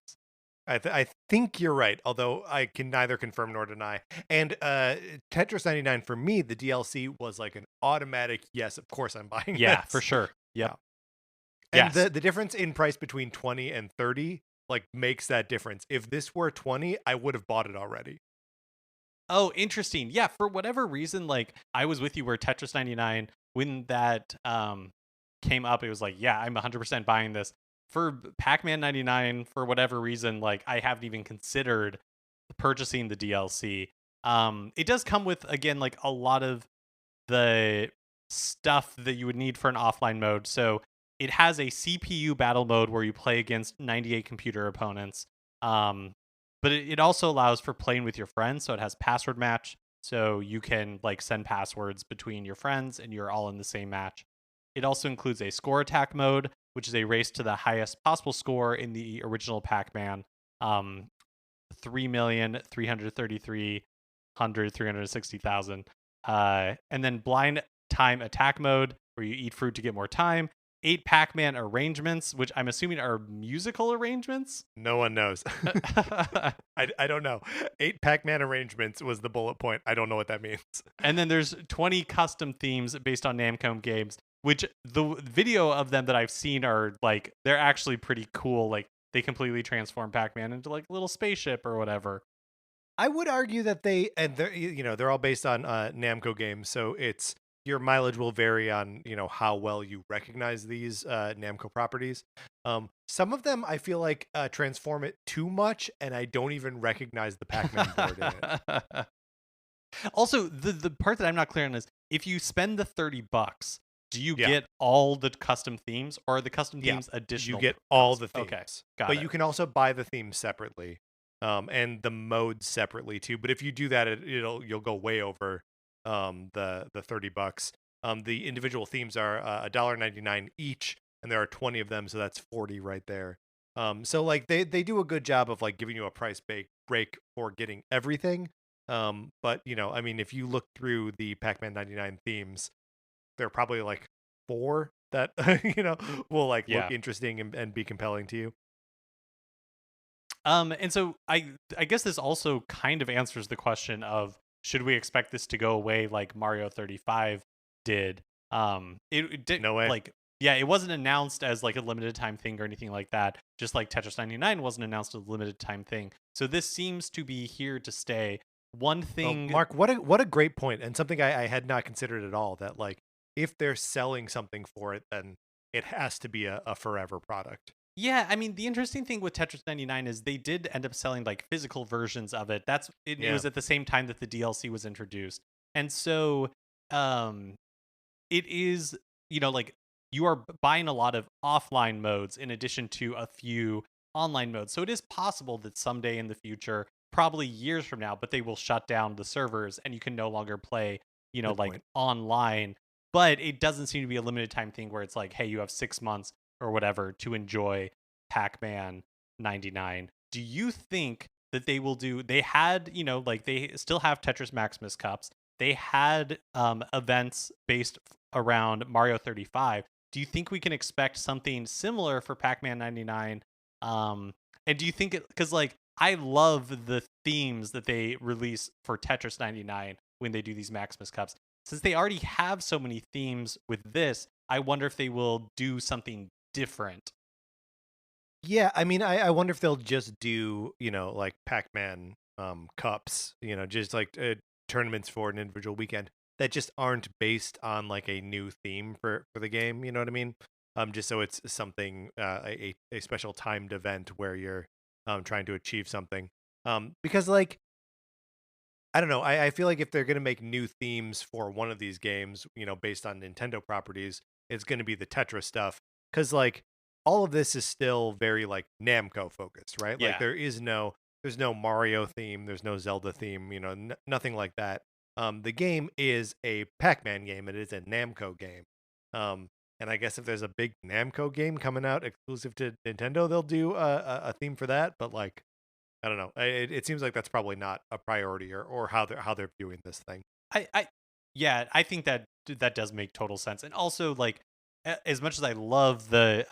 I think you're right, although I can neither confirm nor deny. And Tetris 99 for me, the DLC was like an automatic yes, of course I'm buying Yeah, for this. sure. Yep. Yeah. And Yes. the difference in price between 20 and 30 like makes that difference. If this were 20, I would have bought it already. Oh, interesting. Yeah, for whatever reason, like I was with you where Tetris 99, when that came up, it was like, yeah, I'm 100% buying this. For Pac-Man 99, for whatever reason, like I haven't even considered purchasing the DLC. It does come with again like a lot of the stuff that you would need for an offline mode. So it has a CPU battle mode where you play against 98 computer opponents. Um, but it also allows for playing with your friends. So it has password match. So you can like send passwords between your friends and you're all in the same match. It also includes a score attack mode, which is a race to the highest possible score in the original Pac-Man. 3,333,360,000. And then blind time attack mode, where you eat fruit to get more time. 8 Pac-Man arrangements, which I'm assuming are musical arrangements. No one knows. I don't know. 8 Pac-Man arrangements was the bullet point. I don't know what that means. And then there's 20 custom themes based on Namco games, which the video of them that I've seen are like, they're actually pretty cool. Like they completely transform Pac-Man into like a little spaceship or whatever. I would argue that they're all based on Namco games, so it's your mileage will vary on how well you recognize these Namco properties. Some of them I feel like transform it too much, and I don't even recognize the Pac-Man board in it. Also, the part that I'm not clear on is if you spend the $30, do you Yeah, get all the custom themes, or are the custom yeah, themes you additional get all cost? the Okay, themes, got but it. you can also buy the themes separately, and the modes separately too. But if you do that, you'll go way over the $30. The individual themes are $1.99 each, and there are 20 of them, so that's 40 right there. So like they do a good job of like giving you a break for getting everything. But I mean, if you look through the Pac-Man 99 themes, there are probably like 4 that will like look Yeah. interesting and be compelling to you. And so I guess this also kind of answers the question of should we expect this to go away like Mario 35 did? It did No way. like yeah, it wasn't announced as like a limited time thing or anything like that. Just like Tetris 99 wasn't announced as a limited time thing. So this seems to be here to stay. One Oh, thing, Mark, what a great point, and something I had not considered at all. That like if they're selling something for it, then it has to be a forever product. yeah, I mean the interesting thing with Tetris 99 is they did end up selling like physical versions of it. It Yeah, was at the same time that the DLC was introduced. And so um it is, like you are buying a lot of offline modes in addition to a few online modes. So it is possible that someday in the future, probably years from now, but they will shut down the servers and you can no longer play, good like point. online. But it doesn't seem to be a limited time thing where it's like, hey, you have 6 months or whatever to enjoy Pac-Man 99. Do you think that they had, like they still have Tetris Maximus Cups. They had events based around Mario 35. Do you think we can expect something similar for Pac-Man 99? And do you think because like I love the themes that they release for Tetris 99 when they do these Maximus Cups. Since they already have so many themes with this, I wonder if they will do something different. Yeah, I mean, I wonder if they'll just do like Pac-Man cups, just like tournaments for an individual weekend that just aren't based on like a new theme for the game. You know what I mean? Just so it's something a special timed event where you're trying to achieve something. Because like I don't know. I feel like if they're going to make new themes for one of these games, based on Nintendo properties, it's going to be the Tetris stuff. Because, like, all of this is still very like Namco focused, right? Like Yeah. there's no Mario theme, there's no Zelda theme, nothing like that. The game is a Pac-Man game. It is a Namco game. Um, and I guess if there's a big Namco game coming out exclusive to Nintendo, they'll do a theme for that. But like, I don't know. It seems like that's probably not a priority or how they're viewing this thing. I yeah, I think that does make total sense. And also like as much as I love the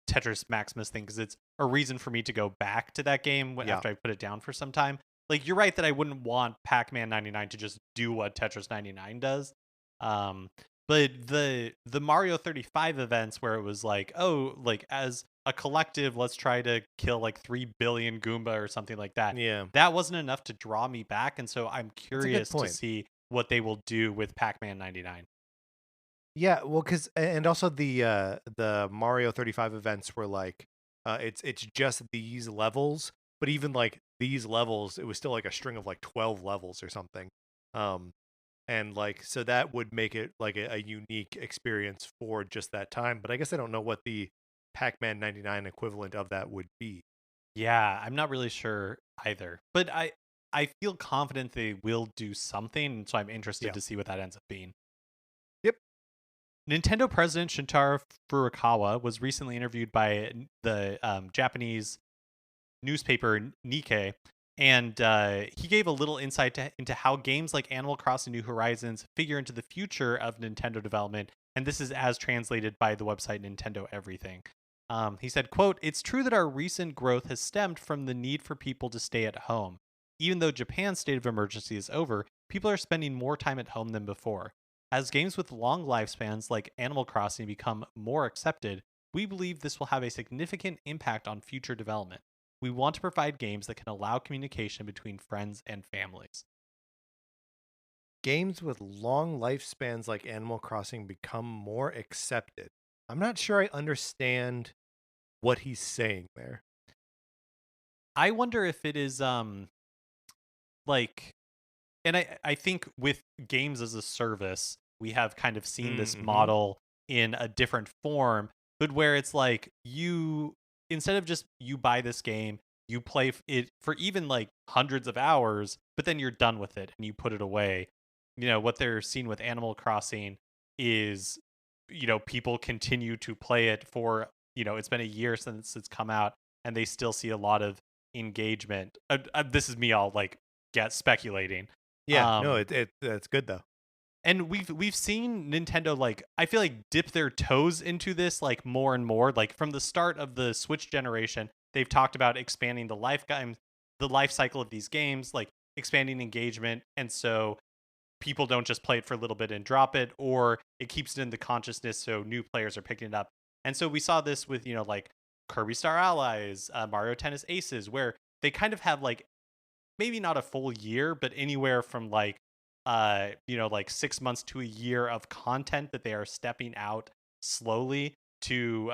Tetris Maximus thing cuz it's a reason for me to go back to that game Yeah. after I put it down for some time. Like you're right that I wouldn't want Pac-Man 99 to just do what Tetris 99 does. Um but the Mario 35 events where it was like, oh, like as a collective, let's try to kill like 3 billion Goomba or something like that. Yeah. That wasn't enough to draw me back, and so I'm That's a good curious to point. see what they will do with Pac-Man 99. Yeah, well, cause and also the Mario 35 events were like, it's just these levels, but even like these levels, it was still like a string of like 12 levels or something. Um, and like so that would make it like a unique experience for just that time. But I guess I don't know what the Pac-Man 99 equivalent of that would be. Yeah, I'm not really sure either, but I feel confident they will do something, and so I'm interested Yeah. to see what that ends up being. Yep. Nintendo president Shintaro Furukawa was recently interviewed by the Japanese newspaper Nikkei, and he gave a little insight into how games like Animal Crossing New Horizons figure into the future of Nintendo development, and this is as translated by the website Nintendo Everything. He said, quote, "It's true that our recent growth has stemmed from the need for people to stay at home. Even though Japan's state of emergency is over, people are spending more time at home than before. As games with long lifespans like Animal Crossing become more accepted, we believe this will have a significant impact on future development. We want to provide games that can allow communication between friends and families." Games with long lifespans like Animal Crossing become more accepted. I'm not sure I understand what he's saying there. I wonder if it is like, and I think with games as a service, we have kind of seen this Mm-hmm. model in a different form, but where it's like you, instead of just you buy this game, you play it for even like hundreds of hours, but then you're done with it and you put it away. What they're seeing with Animal Crossing is, people continue to play it for, it's been a year since it's come out and they still see a lot of engagement. This is me all like get speculating. Yeah, no, Um, that's good though. and we've seen Nintendo, like, I feel like, dip their toes into this like more and more. Like from the start of the Switch generation, they've talked about expanding the life cycle of these games, like expanding engagement, and so people don't just play it for a little bit and drop it, or it keeps it in the consciousness so new players are picking it up. And so we saw this with like Kirby Star Allies, Mario Tennis Aces, where they kind of have like maybe not a full year, but anywhere from like like 6 months to a year of content that they are stepping out slowly to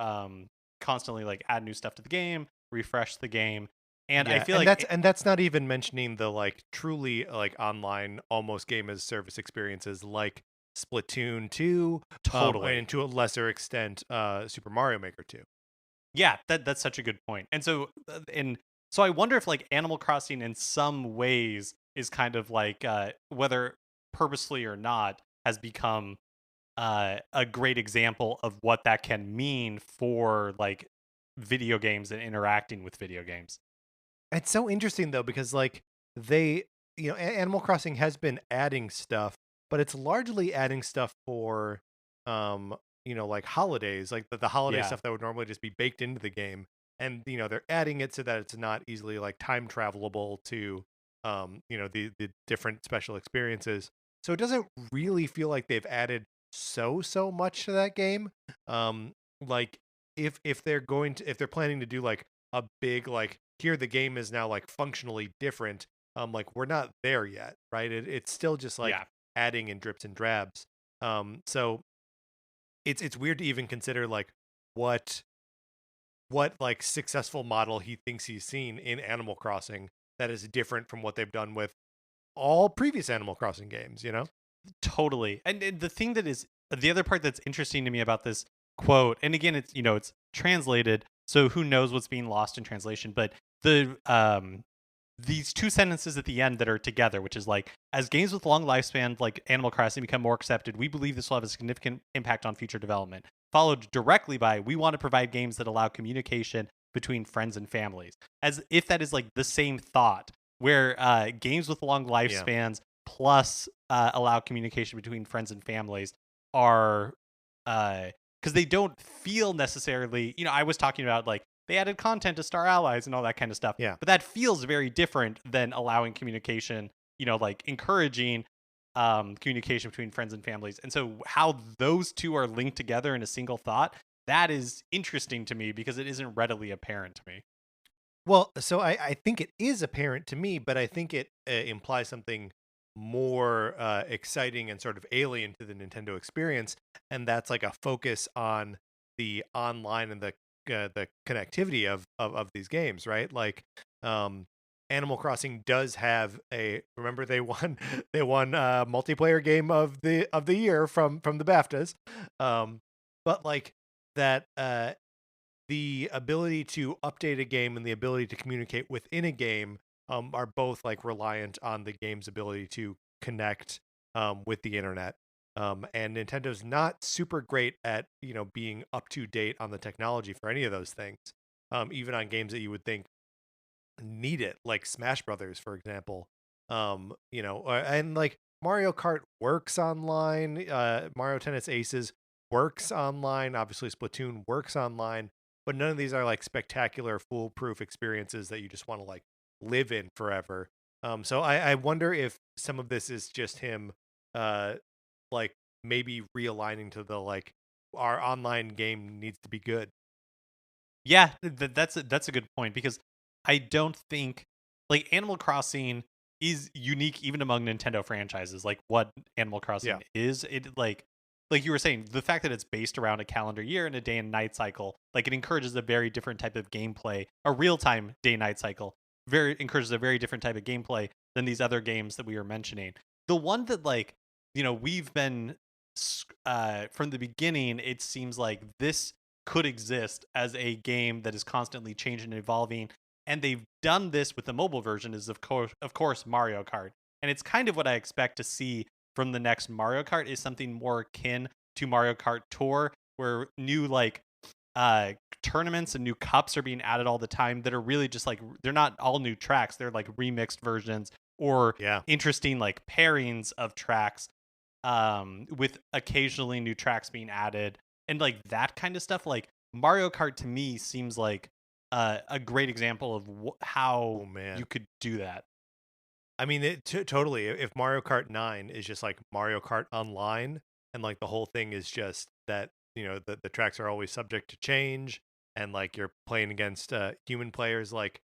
constantly like add new stuff to the game, refresh the game. And I Yeah, feel and like that's not even mentioning the like truly like online almost game as service experiences like Splatoon 2, totally. and to a lesser extent Super Mario Maker 2. Yeah, that's such a good point. And so I wonder if like Animal Crossing in some ways is kind of like whether purposely or not has become a great example of what that can mean for like video games and interacting with video games. It's so interesting though because like they Animal Crossing has been adding stuff, but it's largely adding stuff for like holidays, like the holiday Yeah. stuff that would normally just be baked into the game. And they're adding it so that it's not easily like time travelable to the different special experiences. So it doesn't really feel like they've added so much to that game. Like if they're planning to do like a big like here the game is now like functionally different, like we're not there yet, right? It's still just like Yeah. adding in drips and drabs. So it's weird to even consider like what like successful model he thinks he's seen in Animal Crossing that is different from what they've done with all previous Animal Crossing games. Totally. And the thing that is the other part that's interesting to me about this quote, and again, it's it's translated, so who knows what's being lost in translation, but these two sentences at the end that are together, which is like, as games with long lifespan like Animal Crossing become more accepted, we believe this will have a significant impact on future development. Followed directly by, we want to provide games that allow communication between friends and families. As if that is like the same thought, where games with long Yeah. lifespans plus allow communication between friends and families are because they don't feel necessarily, I was talking about like they added content to Star Allies and all that kind of stuff. Yeah. But that feels very different than allowing communication, like encouraging communication between friends and families. And so how those two are linked together in a single thought, that is interesting to me because it isn't readily apparent to me. Well, so I think it is apparent to me, but I think it implies something more exciting and sort of alien to the Nintendo experience, and that's like a focus on the online and the connectivity of these games, right? Like, um, Animal Crossing does have a. Remember, they won they won multiplayer game of the year from the BAFTAs, but like that. The ability to update a game and the ability to communicate within a game are both like reliant on the game's ability to connect with the internet. And Nintendo's not super great at being up to date on the technology for any of those things. Even on games that you would think need it, like Smash Brothers, for example. And like Mario Kart works online. Mario Tennis Aces works online. Obviously, Splatoon works online, but none of these are like spectacular, foolproof experiences that you just want to like live in forever. So I wonder if some of this is just him, uh, like maybe realigning to the like our online game needs to be good. Yeah, that's a good point because I don't think like Animal Crossing is unique even among Nintendo franchises. Like what Animal Yeah, Crossing is, it like you were saying, the fact that it's based around a calendar year and a day and night cycle, like it encourages a very different type of gameplay. A real time day night cycle very encourages a very different type of gameplay than these other games that we were mentioning. The one that like we've been from the beginning, it seems like this could exist as a game that is constantly changing and evolving. And they've done this with the mobile version is of course Mario Kart. And it's kind of what I expect to see from the next Mario Kart is something more akin to Mario Kart Tour, where new like uh tournaments and new cups are being added all the time that are really just like they're not all new tracks, they're like remixed versions or yeah. interesting like pairings of tracks with occasionally new tracks being added and like that kind of stuff. Like Mario Kart to me seems like a great example of how Oh man. you could do that. I mean, totally. If Mario Kart 9 is just like Mario Kart Online, and like the whole thing is just that, the tracks are always subject to change, and like you're playing against human players, like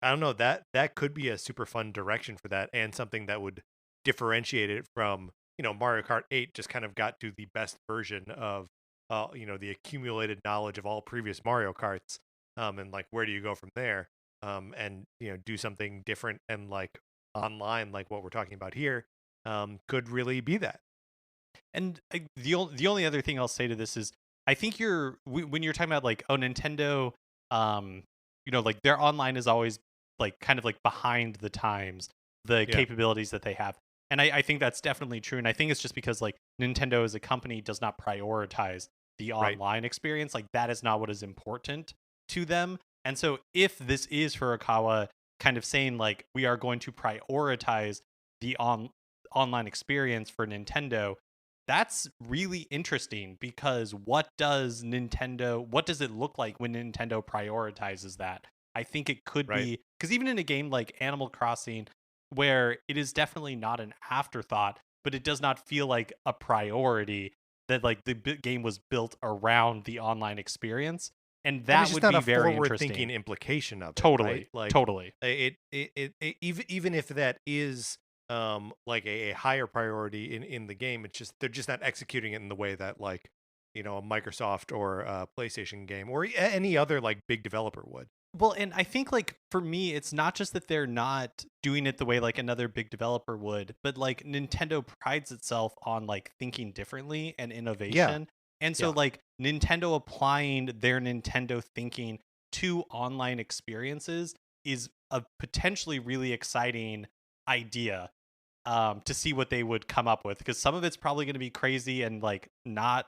I don't know, that could be a super fun direction for that, and something that would differentiate it from, Mario Kart 8 just kind of got to the best version of, the accumulated knowledge of all previous Mario Karts, and like where do you go from there, and do something different and like online, like what we're talking about here, could really be that. And the only other thing I'll say to this is, I think when you're talking about like, oh, Nintendo, like their online is always like kind of like behind the times, the Yeah, capabilities that they have, and I think that's definitely true. And I think it's just because like Nintendo as a company does not prioritize the right. online experience. Like that is not what is important to them. And so if this is Furukawa kind of saying like we are going to prioritize the online experience for Nintendo, that's really interesting because what does it look like when Nintendo prioritizes that? I think it could Right. be because even in a game like Animal Crossing, where it is definitely not an afterthought, but it does not feel like a priority that like the game was built around the online experience. And And it's that just would not be a very forward thinking interesting. implication of it, right? Totally. Like Totally. even if that is like a higher priority in the game, it's just they're just not executing it in the way that like a Microsoft or a PlayStation game or any other like big developer would. Well, and I think like for me, it's not just that they're not doing it the way like another big developer would, but like Nintendo prides itself on like thinking differently and Yeah. innovation. And so Yeah. like Nintendo applying their Nintendo thinking to online experiences is a potentially really exciting idea, to see what they would come up with, because some of it's probably going to be crazy and like not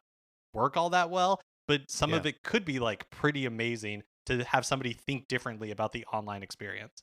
work all that well, but some Yeah. of it could be like pretty amazing to have somebody think differently about the online experience.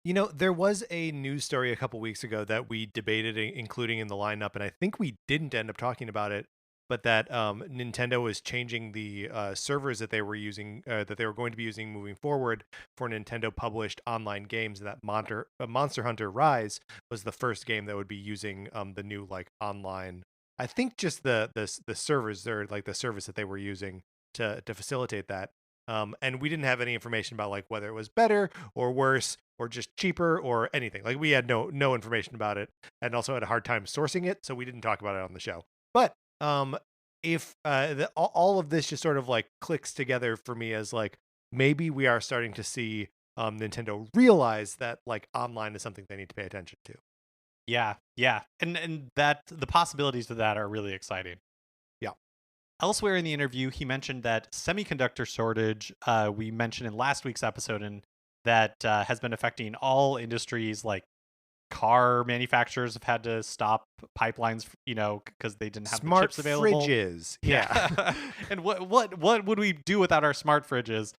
There was a news story a couple weeks ago that we debated including in the lineup, and I think we didn't end up talking about it. But that Nintendo was changing the servers that they were using, that they were going to be using moving forward for Nintendo published online games. And that Monster Hunter Rise was the first game that would be using the new like online. I think just the servers or like the service that they were using to facilitate that. And we didn't have any information about like whether it was better or worse or just cheaper or anything. Like we had no information about it, and also had a hard time sourcing it, so we didn't talk about it on the show. But if all of this just sort of like clicks together for me as like maybe we are starting to see Nintendo realize that like online is something they need to pay attention to. Yeah, yeah, and that the possibilities of that are really exciting. Yeah. Elsewhere in the interview, he mentioned that semiconductor shortage, we mentioned in last week's episode, and that has been affecting all industries. Like car manufacturers have had to stop pipelines, because they didn't have the Smart chips available. fridges. Yeah. Yeah. And what would we do without our smart fridges?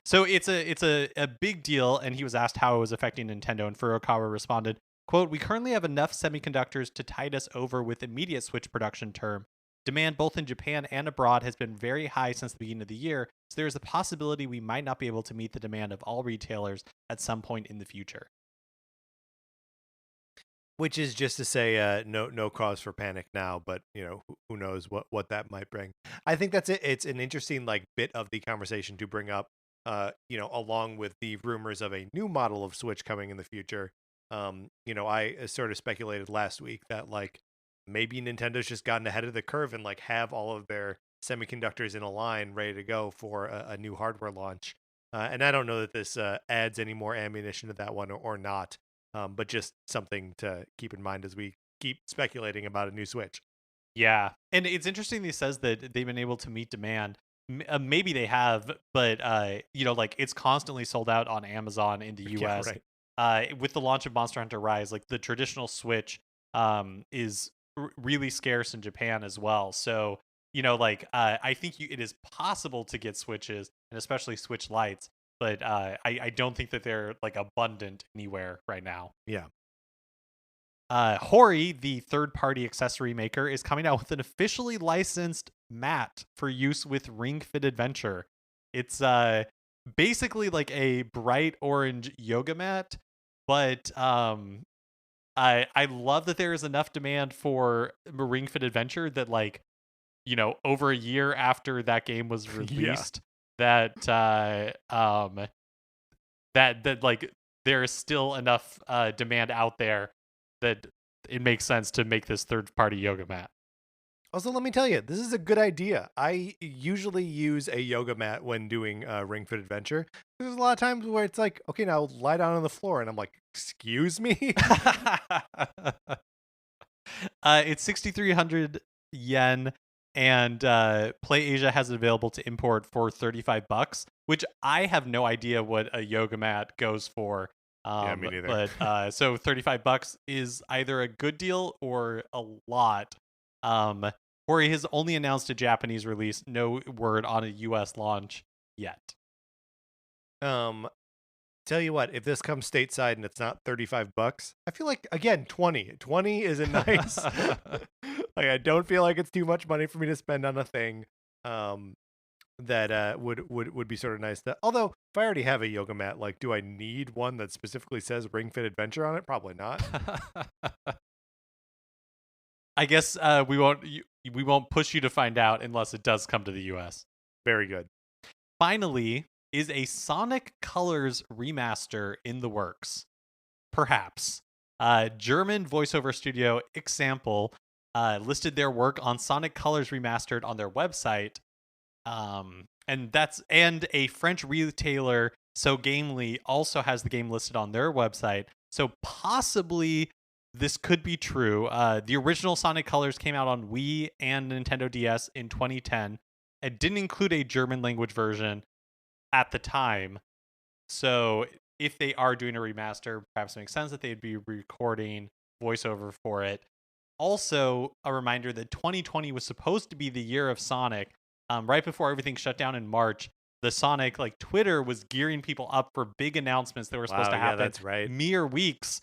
So it's a big deal, and he was asked how it was affecting Nintendo, and Furukawa responded, quote, "We currently have enough semiconductors to tide us over with immediate Switch production term. Demand both in Japan and abroad has been very high since the beginning of the year, so there is a possibility we might not be able to meet the demand of all retailers at some point in the future." Which is just to say, no cause for panic now, but who knows what that might bring. I think that's it. It's an interesting like bit of the conversation to bring up, along with the rumors of a new model of Switch coming in the future. I sort of speculated last week that like maybe Nintendo's just gotten ahead of the curve and like have all of their semiconductors in a line ready to go for a new hardware launch. And I don't know that this adds any more ammunition to that one or not. But just something to keep in mind as we keep speculating about a new Switch. Yeah. And it's interesting he says that they've been able to meet demand. Maybe they have, but like it's constantly sold out on Amazon in the Yeah, US. right. With the launch of Monster Hunter Rise, like the traditional Switch is really scarce in Japan as well. So, I think it is possible to get Switches, and especially Switch Lites, but I don't think that they're like abundant anywhere right now. Yeah. Hori, the third-party accessory maker, is coming out with an officially licensed mat for use with Ring Fit Adventure. It's basically like a bright orange yoga mat, but I love that there is enough demand for Ring Fit Adventure that like over a year after that game was released, that that like there is still enough demand out there that it makes sense to make this third party yoga mat. Also, let me tell you, this is a good idea. I usually use a yoga mat when doing Ring Fit Adventure. There's a lot of times where it's like, okay, now lie down on the floor, and I'm like, excuse me. It's 6,300 yen, and PlayAsia has it available to import for $35, which I have no idea what a yoga mat goes for. Yeah, me neither. But so $35 is either a good deal or a lot. Hori has only announced a Japanese release, no word on a US launch yet. Tell you what, if this comes stateside and it's not $35, I feel like again 20. 20 is a nice. Like I don't feel like it's too much money for me to spend on a thing. That would be sort of nice. Although if I already have a yoga mat, like, do I need one that specifically says Ring Fit Adventure on it? Probably not. I guess we won't push you to find out unless it does come to the US. Very good. Finally, is a Sonic Colors remaster in the works? Perhaps. German voiceover studio Example listed their work on Sonic Colors Remastered on their website. And a French retailer, So Gamely, also has the game listed on their website. So possibly this could be true. The original Sonic Colors came out on Wii and Nintendo DS in 2010. It didn't include a German language version at the time. So if they are doing a remaster, perhaps it makes sense that they'd be recording voiceover for it. Also, a reminder that 2020 was supposed to be the year of Sonic. Right before everything shut down in March, the Sonic Twitter was gearing people up for big announcements that were supposed to happen. That's right. Mere weeks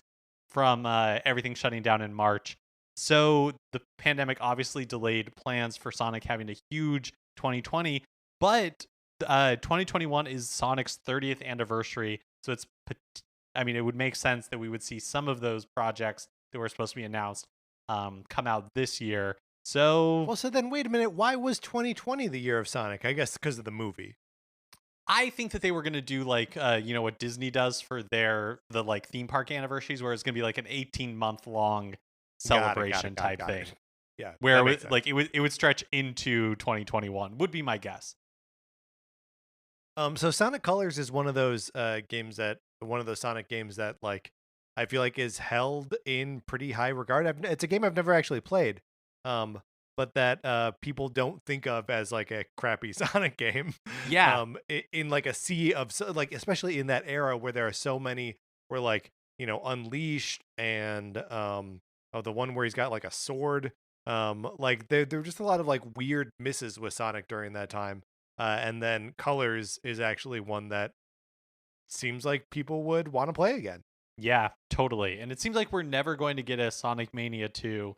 from everything shutting down in March. So the pandemic obviously delayed plans for Sonic having a huge 2020, but 2021 is Sonic's 30th anniversary. So it would make sense that we would see some of those projects that were supposed to be announced come out this year. So then wait a minute. Why was 2020 the year of Sonic? I guess because of the movie. I think that they were going to do what Disney does for the theme park anniversaries, where it's going to be an 18-month long celebration type thing. Yeah, where it would stretch into 2021 would be my guess. So Sonic Colors is one of those Sonic games that I feel like is held in pretty high regard. It's a game I've never actually played. But that people don't think of as a crappy Sonic game. Yeah. In a sea of especially in that era where there are so many where Unleashed and the one where he's got a sword. There were just a lot of weird misses with Sonic during that time. And then Colors is actually one that seems like people would want to play again. Yeah, totally. And it seems like we're never going to get a Sonic Mania 2.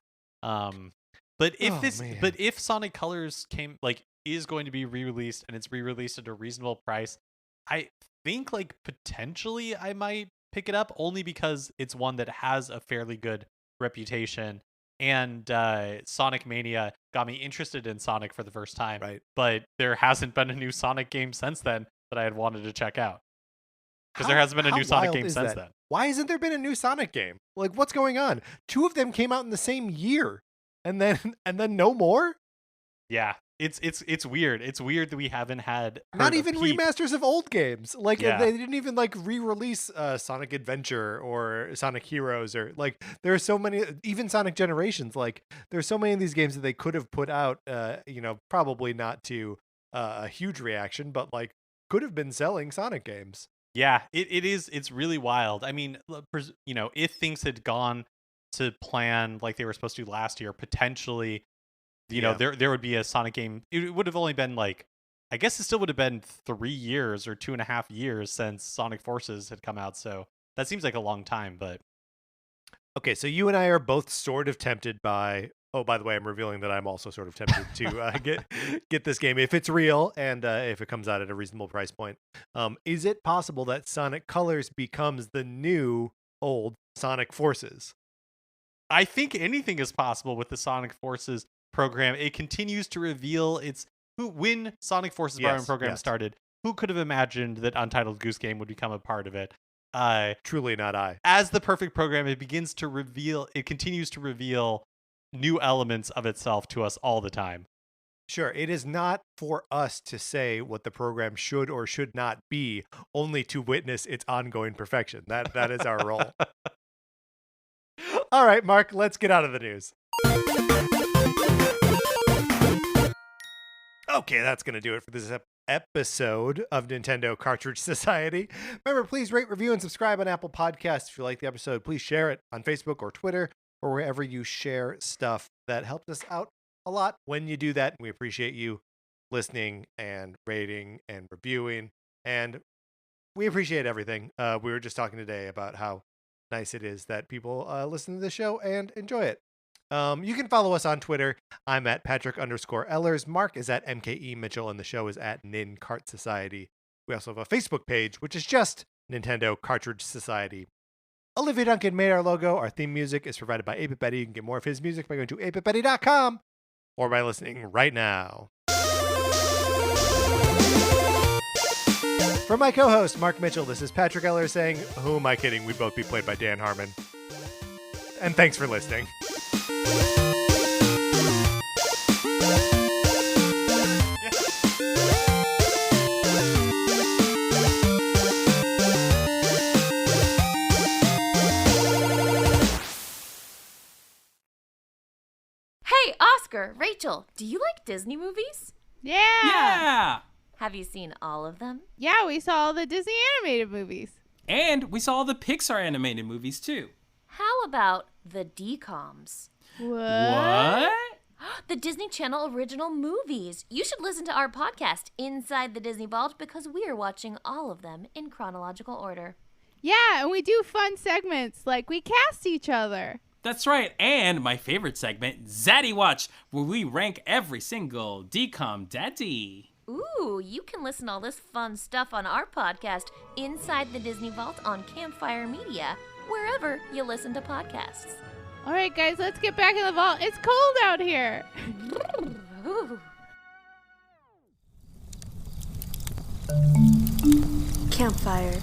But if Sonic Colors is going to be re-released and it's re-released at a reasonable price, I think potentially I might pick it up, only because it's one that has a fairly good reputation. And Sonic Mania got me interested in Sonic for the first time. Right. But there hasn't been a new Sonic game since then that I had wanted to check out. Because there hasn't been a new Sonic game since then. Why hasn't there been a new Sonic game? What's going on? 2 of them came out in the same year. And then no more? Yeah, it's weird. It's weird that we haven't had not even remasters of old games. They didn't even re-release Sonic Adventure or Sonic Heroes or there are so many, even Sonic Generations. There's so many of these games that they could have put out. Probably not to a huge reaction, but could have been selling Sonic games. Yeah, it is. It's really wild. I mean, if things had gone to plan like they were supposed to last year, potentially, there would be a Sonic game. It would have only been I guess it still would have been 3 years or 2.5 years since Sonic Forces had come out. So that seems like a long time, but. Okay, so you and I are both sort of tempted by. Oh, by the way, I'm revealing that I'm also sort of tempted to get this game if it's real and if it comes out at a reasonable price point. Is it possible that Sonic Colors becomes the new old Sonic Forces? I think anything is possible with the Sonic Forces program. It continues to reveal when Sonic Forces program started, who could have imagined that Untitled Goose Game would become a part of it? Truly not I. As the perfect program, it continues to reveal new elements of itself to us all the time. Sure, it is not for us to say what the program should or should not be, only to witness its ongoing perfection. That is our role. All right, Mark, let's get out of the news. Okay, that's going to do it for this episode of Nintendo Cartridge Society. Remember, please rate, review, and subscribe on Apple Podcasts. If you like the episode, please share it on Facebook or Twitter or wherever you share stuff. That helps us out a lot when you do that. We appreciate you listening and rating and reviewing. And we appreciate everything. We were just talking today about how nice it is that people listen to the show and enjoy it. You can follow us on Twitter. I'm at Patrick_Ellers. Mark is at MKE Mitchell, and the show is at Nin Cart Society. We also have a Facebook page, which is just Nintendo Cartridge Society. Olivia Duncan made our logo. Our theme music is provided by 8-Bit Betty. You can get more of his music by going to 8bitbetty.com or by listening right now. For my co-host, Mark Mitchell, this is Patrick Eller saying, who am I kidding? We'd both be played by Dan Harmon. And thanks for listening. Hey, Oscar, Rachel, do you like Disney movies? Yeah. Have you seen all of them? Yeah, we saw all the Disney animated movies. And we saw the Pixar animated movies too. How about the DComs? What? The Disney Channel original movies. You should listen to our podcast, Inside the Disney Vault, because we are watching all of them in chronological order. Yeah, and we do fun segments like we cast each other. That's right, and my favorite segment, Zaddy Watch, where we rank every single DCOM daddy. Ooh, you can listen to all this fun stuff on our podcast, Inside the Disney Vault on Campfire Media, wherever you listen to podcasts. All right, guys, let's get back in the vault. It's cold out here. Campfire.